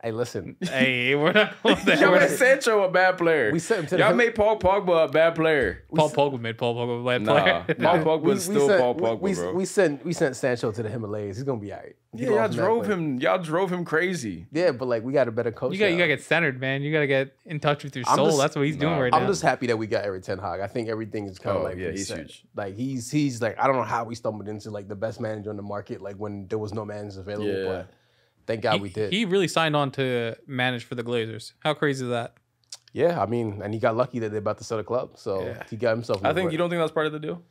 Hey, listen. Hey, we're not going there. Y'all made Sancho a bad player. We sent him to y'all made Paul Pogba a bad player. Paul Pogba made Paul Pogba a bad player. Paul Pogba is still Paul Pogba, bro. We sent Sancho to the Himalayas. He's gonna be all right. Yeah, y'all drove him crazy. Yeah, but like we got a better coach. You gotta get centered, man. You gotta get in touch with your soul. That's what he's doing right now. I'm just happy that we got Erik ten Hag. I think everything is kind of like he's huge. Like he's like, I don't know how we stumbled into like the best manager on the market, like when there was no managers available, but thank God we did. He really signed on to manage for the Glazers. How crazy is that? Yeah, I mean, and he got lucky that they're about to sell the club, so he got himself. You don't think that's part of the deal?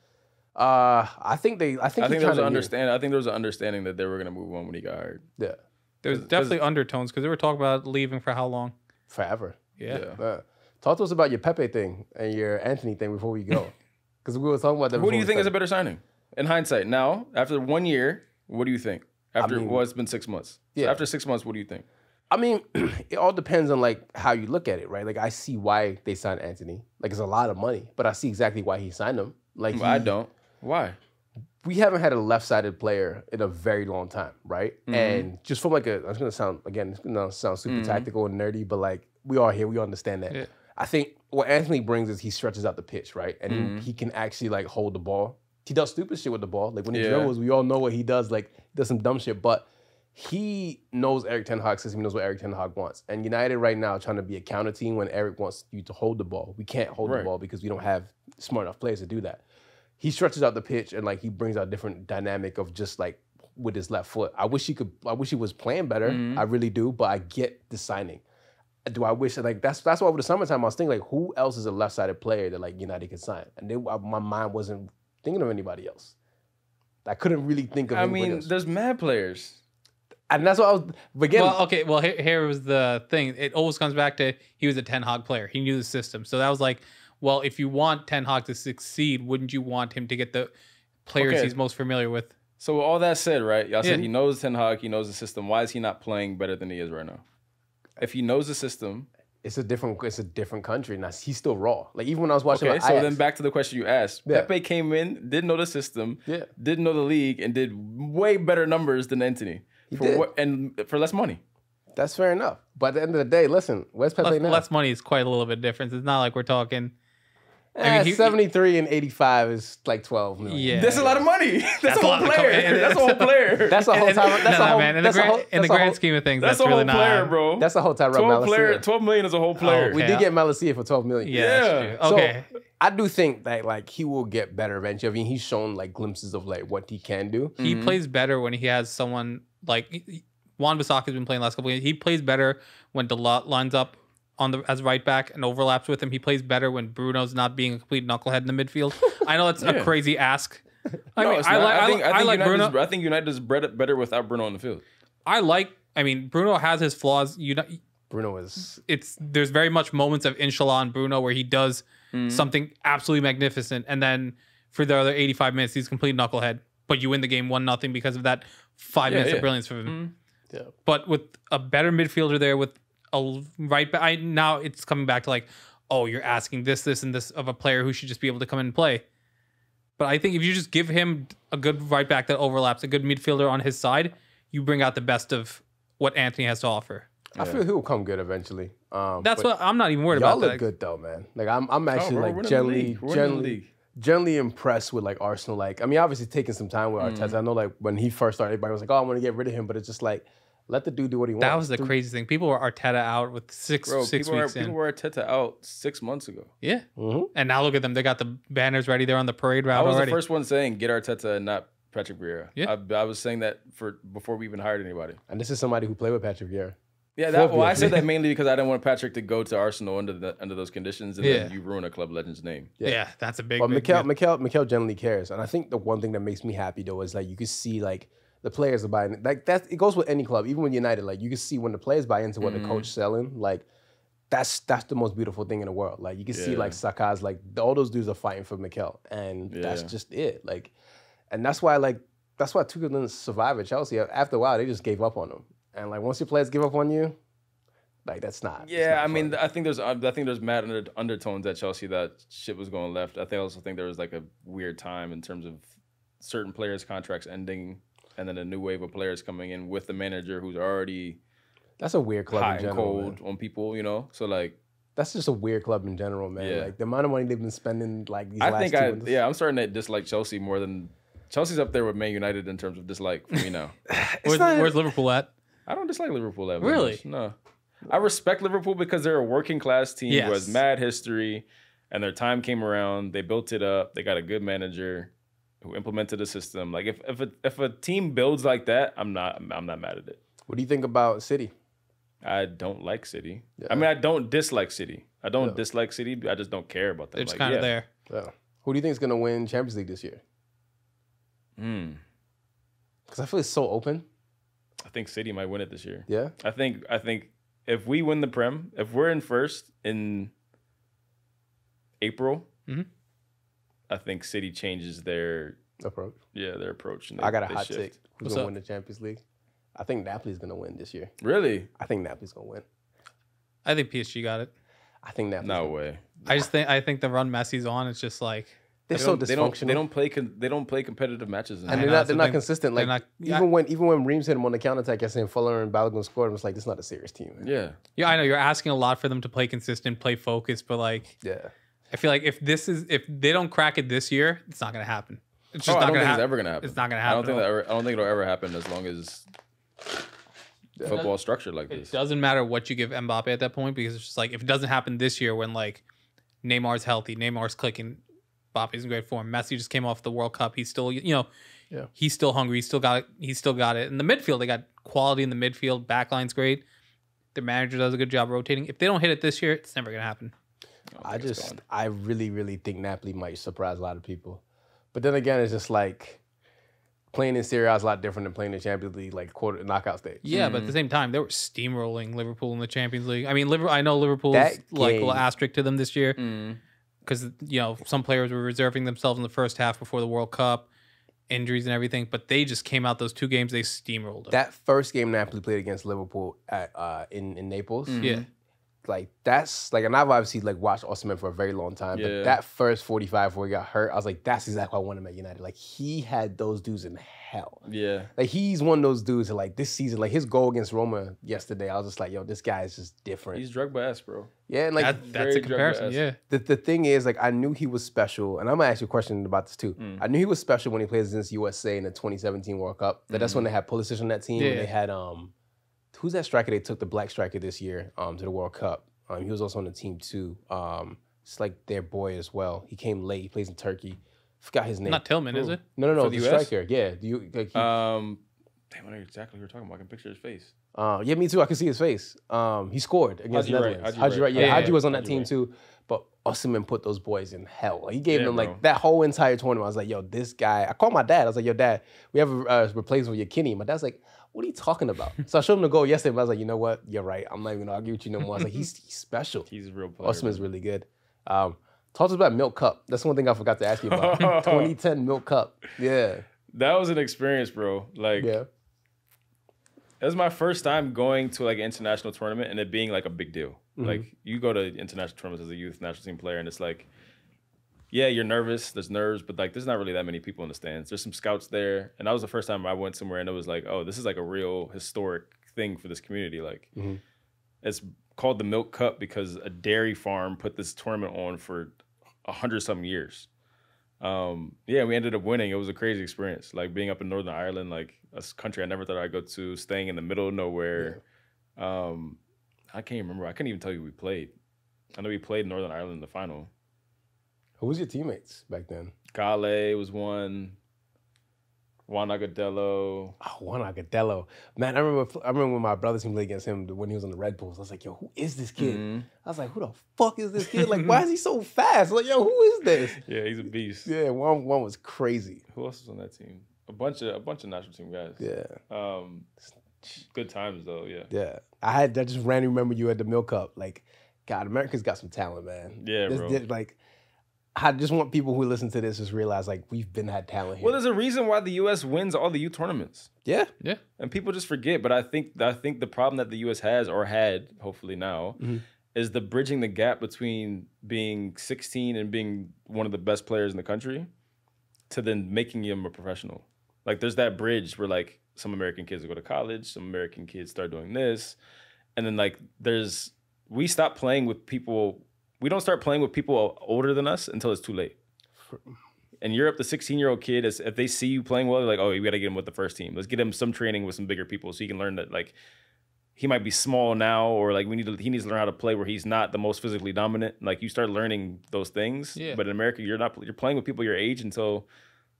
I think there was an understanding that they were gonna move on when he got hired. Yeah, there's definitely undertones because they were talking about leaving for how long? Forever. Yeah. Talk to us about your Pepe thing and your Anthony thing before we go, because we were talking about that. Who do you think is a better signing in hindsight? Now, after 1 year, what do you think? It's been 6 months. So after 6 months, what do you think? I mean, it all depends on like how you look at it, right? Like I see why they signed Anthony. Like it's a lot of money, but I see exactly why he signed him. Like I don't. Why? We haven't had a left-sided player in a very long time, right? Mm-hmm. And just from like it's gonna sound super tactical and nerdy, but like we all here, we understand that. Yeah. I think what Anthony brings is he stretches out the pitch, right? And he can actually like hold the ball. He does stupid shit with the ball. Like when he dribbles, we all know what he does. Like he does some dumb shit, but he knows Erik ten Hag's system. He knows what Erik ten Hag wants. And United right now trying to be a counter team when Erik wants you to hold the ball. We can't hold the ball because we don't have smart enough players to do that. He stretches out the pitch and like he brings out a different dynamic of just like with his left foot. I wish he was playing better. I really do, but I get the signing. Do I wish like that's why over the summertime I was thinking like who else is a left-sided player that like United could sign? And then my mind wasn't thinking of anybody else. I couldn't really think of anybody else. There's mad players. And that's what I was beginning. Well, okay. Well, here was the thing. It always comes back to he was a Ten Hag player. He knew the system. So that was like, well, if you want Ten Hag to succeed, wouldn't you want him to get the players he's most familiar with? So with all that said, right? Y'all said he knows Ten Hag, he knows the system. Why is he not playing better than he is right now? If he knows the system, it's a different country. Now he's still raw. Like even when I was watching, okay. So then back to the question you asked. Pepe came in, didn't know the system, didn't know the league, and did way better numbers than Anthony. For less money. That's fair enough. But at the end of the day, listen, where's Pepe now? Less money is quite a little bit different. It's not like we're talking. 73 and 85 is like 12 million. Yeah, that's a lot of money. That's a whole player. That's a whole player. That's a whole time. That's a whole. Man. In the grand scheme of things, that's really really not. Player, bro. That's a whole time. 12 million is a whole player. We did get Malacia for 12 million. Yeah. Okay. So, I do think that like he will get better eventually. I mean, he's shown like glimpses of like what he can do. He plays better when he has someone like Wan-Bissaka has been playing the last couple of games. He plays better when Dalot lines up as right back and overlaps with him. He plays better when Bruno's not being a complete knucklehead in the midfield. I know that's a crazy ask. I like Bruno. I think United is better without Bruno on the field. Bruno has his flaws. Bruno is. There's very much moments of inshallah on Bruno where he does something absolutely magnificent, and then for the other 85 minutes he's a complete knucklehead. But you win the game 1-0 because of that 5 minutes of brilliance from him. Yeah. But with a better midfielder there, with a right back, now it's coming back to like, oh, you're asking this, and this of a player who should just be able to come in and play. But I think if you just give him a good right back that overlaps, a good midfielder on his side, you bring out the best of what Anthony has to offer. I feel he'll come good eventually. That's what I'm not even worried about. Y'all look good though, man. Like I'm actually generally impressed with like Arsenal. Like I mean, obviously taking some time with Arteta. I know like when he first started, everybody was like, "Oh, I want to get rid of him," but it's just like let the dude do what he wants. That was the crazy thing. People were Arteta out with six weeks in. People were Arteta out 6 months ago. Yeah, and now look at them. They got the banners ready. They're on the parade route already. I was the first one saying get Arteta and not Patrick Vieira. Yeah, I was saying that before we even hired anybody. And this is somebody who played with Patrick Vieira. Yeah, I said that mainly because I didn't want Patrick to go to Arsenal under those conditions, and then you ruin a club legend's name. Yeah, that's a big. But Mikel generally cares, and I think the one thing that makes me happy though is like you can see like the players are buying like that. It goes with any club, even with United. Like you can see when the players buy into what the coach selling, like that's the most beautiful thing in the world. Like you can see like Saka's like all those dudes are fighting for Mikel, and that's just it. Like, and that's why Tuchel didn't survive at Chelsea. After a while, they just gave up on him. And like once your players give up on you, Like that's not. Yeah, not I mean, fun. I think there's mad undertones at Chelsea that shit was going left. I also think there was like a weird time in terms of certain players' contracts ending, and then a new wave of players coming in with the manager who's already that's a weird club hot in general, and cold on people. You know, so like. That's just a weird club in general, man. Yeah. Like the amount of money they've been spending, like these I last think two I'm starting to dislike Chelsea more than Chelsea's up there with Man United in terms of dislike for me now. Where's Liverpool at? I don't dislike Liverpool that much. Really? No. I respect Liverpool because they're a working class team who has mad history, and their time came around. They built it up. They got a good manager who implemented a system. Like if a team builds like that, I'm not mad at it. What do you think about City? I don't like City. Yeah. I mean, I don't dislike City. I don't dislike City. I just don't care about them. They're just kind of there. Yeah. Who do you think is going to win Champions League this year? Because I feel it's so open. I think City might win it this year. Yeah. I think if we win the Prem, if we're in first in April, I think City changes their approach. Yeah, their approach. I got a hot take. Who's going to win the Champions League? I think Napoli's going to win this year. Really? I think Napoli's going to win. I think PSG got it. I think Napoli's no way. I think the run Messi's on, it's just like they're so dysfunctional. They don't play competitive matches, and they're not consistent. Like even when Reams hit him on the counter-attack yesterday and Fuller and Balogun scored, I was like, this is not a serious team. Man. Yeah. I know you're asking a lot for them to play consistent, play focused, but like, I feel like if they don't crack it this year, it's not gonna happen. It's just not gonna happen. It's ever gonna happen. It's not gonna happen. I don't think it'll ever happen as long as football structured like this. It doesn't matter what you give Mbappe at that point because it's just like if it doesn't happen this year when like Neymar's healthy, Neymar's clicking, Mbappe's in great form. Messi just came off the World Cup. He's still, he's still hungry. He's still got it. In the midfield, they got quality in the midfield. Backline's great. Their manager does a good job rotating. If they don't hit it this year, it's never gonna happen. I really, really think Napoli might surprise a lot of people. But then again, it's just like playing in Serie A is a lot different than playing in Champions League, like quarter knockout stage. Yeah, but at the same time, they were steamrolling Liverpool in the Champions League. I mean, I know Liverpool's like a little asterisk to them this year because some players were reserving themselves in the first half before the World Cup, injuries and everything. But they just came out those two games, they steamrolled them. That first game Napoli played against Liverpool in Naples. Yeah. Like that's like, and I've obviously like watched Osimhen for a very long time. But that first 45 before he got hurt, I was like, that's exactly what I want him at United. Like he had those dudes in hell. Yeah. Like he's one of those dudes that like this season, like his goal against Roma yesterday, I was just like, yo, this guy is just different. He's Drogba-esque, bro. Yeah, and like that's a comparison. Yeah. The thing is, like, I knew he was special, and I'm gonna ask you a question about this too. I knew he was special when he played against USA in the 2017 World Cup. That's when they had Pulisic on that team. Yeah. And they had who's that striker? They took the black striker this year to the World Cup. He was also on the team too. It's like their boy as well. He came late. He plays in Turkey. Forgot his name. Not Tillman, is it? No. The striker. Yeah. Do you like? Damn, I know exactly what you're talking about. I can picture his face. Yeah, me too. I can see his face. He scored against Netherlands. Haji Wright. Yeah, Haji was on that team too. But Osimhen put those boys in hell. He gave them like that whole entire tournament. I was like, yo, this guy. I called my dad. I was like, yo, Dad, we have a replacement for Yakini. My dad's like, what are you talking about? So I showed him the goal yesterday, but I was like, you know what? You're right. I'm not even gonna argue with you no more. I was like, he's special. He's a real player. Osimhen's really good. Talk to us about Milk Cup. That's one thing I forgot to ask you about. 2010 Milk Cup. Yeah. That was an experience, bro. Like, it was my first time going to like an international tournament and it being like a big deal. Like, you go to international tournaments as a youth national team player and it's like, yeah, you're nervous. There's nerves, but like, there's not really that many people in the stands. There's some scouts there, and that was the first time I went somewhere, and it was like, oh, this is like a real historic thing for this community. Like, it's called the Milk Cup because a dairy farm put this tournament on for 100-something years. We ended up winning. It was a crazy experience. Like being up in Northern Ireland, like a country I never thought I'd go to, staying in the middle of nowhere. Yeah. I can't remember. I couldn't even tell you who we played. I know we played Northern Ireland in the final. Who was your teammates back then? Gale was one. Juan Agudelo. Oh, Juan Agudelo. Man, I remember when my brother team played against him when he was on the Red Bulls. I was like, yo, who is this kid? I was like, who the fuck is this kid? Like, why is he so fast? Like, yo, who is this? Yeah, he's a beast. Yeah, Juan was crazy. Who else was on that team? A bunch of national team guys. Yeah. Good times though, yeah. Yeah. I just randomly remember you at the Milk Cup. Like, God, America's got some talent, man. Yeah, bro. Like, I just want people who listen to this just realize like we've had talent here. Well, there's a reason why the U.S. wins all the youth tournaments. Yeah. And people just forget. But I think the problem that the U.S. has or had, hopefully now, is the bridging the gap between being 16 and being one of the best players in the country to then making him a professional. Like there's that bridge where like some American kids go to college, some American kids start doing this, and then like we stop playing with people. We don't start playing with people older than us until it's too late. In Europe, the 16-year-old kid, if they see you playing well, they're like, oh, we got to get him with the first team. Let's get him some training with some bigger people so he can learn that like he might be small now, or like he needs to learn how to play where he's not the most physically dominant. Like you start learning those things. Yeah. But in America, you're playing with people your age until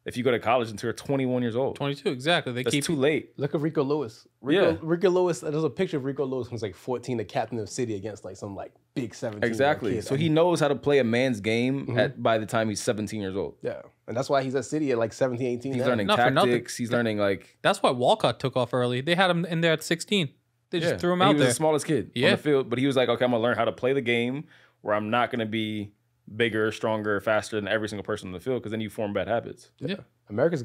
if you go to college until you're 21 years old. 22, exactly. That's too late. Look at Rico Lewis. Rico Lewis, there's a picture of Rico Lewis when he's like 14, the captain of City against like some like big 17-year-old Exactly. kid. So he knows how to play a man's game by the time he's 17 years old. Yeah. And that's why he's at City at like 17, 18. He's learning tactics. He's learning like... That's why Walcott took off early. They had him in there at 16. They just threw him out there. He was the smallest kid on the field. But he was like, okay, I'm going to learn how to play the game where I'm not going to be bigger, stronger, faster than every single person on the field because then you form bad habits. Yeah. America's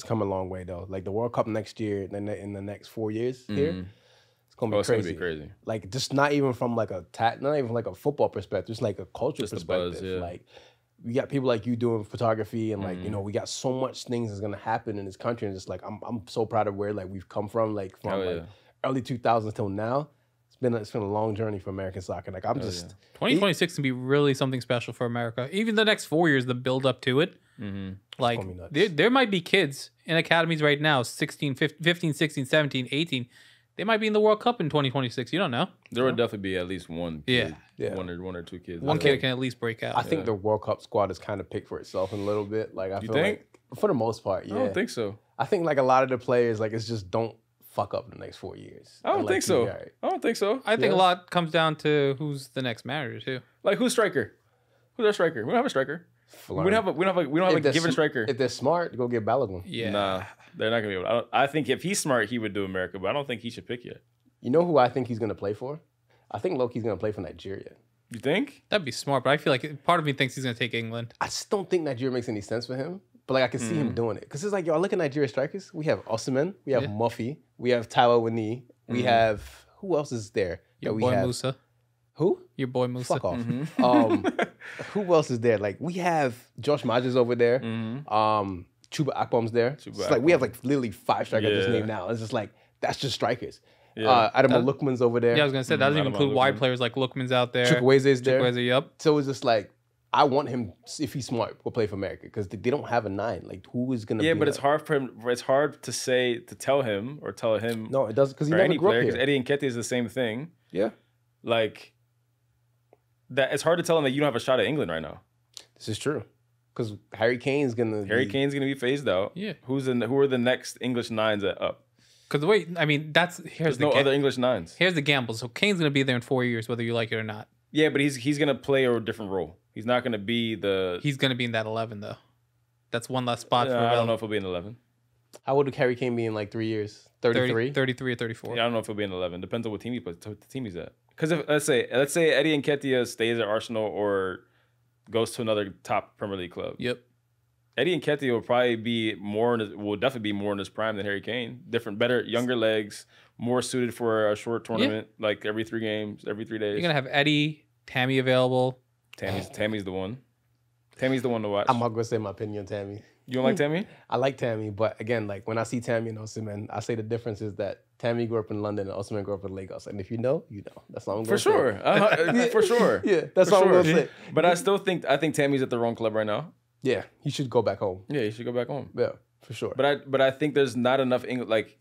come a long way though. Like the World Cup next year, then in the next 4 years here, it's gonna be crazy. Like just not even from like not even like a football perspective, just like a culture perspective. Buzz, Like we got people like you doing photography and like we got so much things that's gonna happen in this country, and just like I'm so proud of where like we've come from, like from early 2000s till now. It's been a long journey for American soccer. Like I'm 2026 can be really something special for America. Even the next 4 years, the build up to it. Like there might be kids in academies right now, 15, 16, 17, 18. They might be in the World Cup in 2026. You don't know. There would definitely be at least one kid. One or two kids. One kid can at least break out. I think the World Cup squad is kind of picked for itself in a little bit. Like I feel like for the most part, yeah. I don't think so. I think like a lot of the players, like it's just don't fuck up in the next 4 years. I don't think so. I don't think so. I think a lot comes down to who's the next manager too. Like who's striker? Who's our striker? We don't have a striker. We don't have a given striker. If they're smart, go get Balogun. Yeah. Nah, they're not gonna be able. I think if he's smart, he would do America, but I don't think he should pick yet. You know who I think he's gonna play for? I think Loki's gonna play for Nigeria. You think? That'd be smart, but I feel like part of me thinks he's gonna take England. I just don't think Nigeria makes any sense for him. But like I can see him doing it. Because it's like, yo, look at Nigeria strikers. We have Osimhen, we have Muffy, we have Taiwo Wani, we have who else is there? Your boy Musa. Who? Your boy Musa. Fuck off. Who else is there? Like we have Josh Majas over there. Chuba Akpom's there. It's like we have like literally 5 strikers just named now. It's just like that's just strikers. Adam Lookman's over there. Yeah, I was gonna say that doesn't even include wide players like Lookman's out there. Chukwueze's there. Chukwueze, yep. So it's just like I want him, if he's smart, will play for America because they don't have a 9. Like who is gonna? Yeah, but it's hard for him. It's hard to tell him. No, it doesn't because he never grew up here. Because Eddie Nketiah is the same thing. Yeah, like that. It's hard to tell him that you don't have a shot at England right now. This is true because Harry Kane's gonna be phased out. Yeah, who are the next English 9s up? Because the way there's no other English 9s. Here's the gamble. So Kane's gonna be there in 4 years, whether you like it or not. Yeah, but he's gonna play a different role. He's not gonna be He's gonna be in that 11 though. That's one less spot for. I don't know if he'll be in 11. How old would Harry Kane be in like 3 years? 33? 33 or 34. Yeah, I don't know if he'll be in 11. Depends on what team he plays. What team he's at. Because if let's say Eddie Nketiah stays at Arsenal or goes to another top Premier League club. Yep. Eddie Nketiah will probably be will definitely be more in his prime than Harry Kane. Different, better, younger legs, more suited for a short tournament, like every 3 games, every 3 days. You're gonna have Eddie, Tammy available. Tammy's the one. Tammy's the one to watch. I'm not gonna say my opinion on Tammy. You don't like Tammy? I like Tammy, but again, like when I see Tammy and Osimhen, I say the difference is that Tammy grew up in London and Osimhen grew up in Lagos. And if you know, you know. That's all I'm gonna say. For sure. Yeah, that's all I'm gonna say. But I think Tammy's at the wrong club right now. Yeah, he should go back home. Yeah, he should go back home. Yeah, for sure. But I think there's not enough English. Like,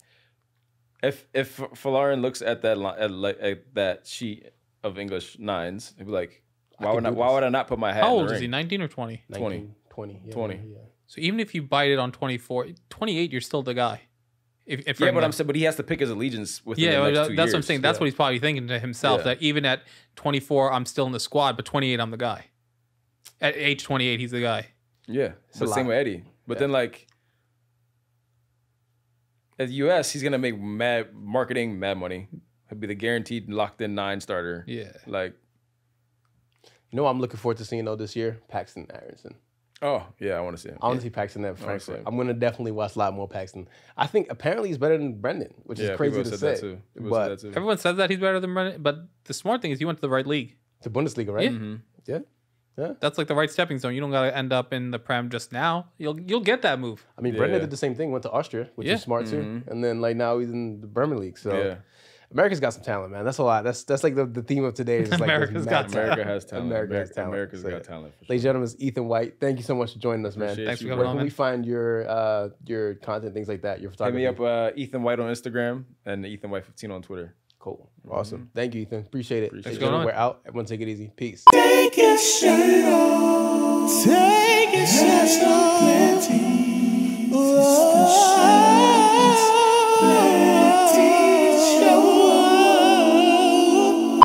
if Falarin looks at that sheet of English 9s, he'd be like, why would I not put my hat? How in old the is he? ring? 19 or 20? 20. 20. Yeah. So even if you bite it on 24, 28, you're still the guy. But he has to pick his allegiance within the next 2 years. That's what I'm saying. That's what he's probably thinking to himself. That even at 24, I'm still in the squad, but 28, I'm the guy. At age 28, he's the guy. Yeah, it's the same with Eddie. But then, like, at the U.S., he's gonna make mad money. He'll be the guaranteed locked-in 9 starter. Yeah, like You know what I'm looking forward to seeing though this year? Paxton Aronson. Oh, yeah, I want to see him. I want to see Paxton at Frankfurt. I'm going to definitely watch a lot more Paxton. I think apparently he's better than Brendan, which is crazy to say. But everyone says that he's better than Brendan, but the smart thing is he went to the right league. To Bundesliga, right? Yeah. Yeah. That's like the right stepping stone. You don't got to end up in the Prem just now. You'll get that move. I mean, Brendan did the same thing, went to Austria, which is smart too. And then like now he's in the Bremen League. So America's got some talent, man. That's a lot. That's like the theme of today. Is like America's got talent. America has talent. America's got talent. Ladies and gentlemen, it's Ethan White. Thank you so much for joining us, man. Thanks for coming on, man. Where can we find your content, things like that, your photography? Hit me up, Ethan White on Instagram and Ethan White 15 on Twitter. Cool. Awesome. Thank you, Ethan. Appreciate it. Thanks for going on. We're out. Everyone take it easy. Peace. Take your shirt off.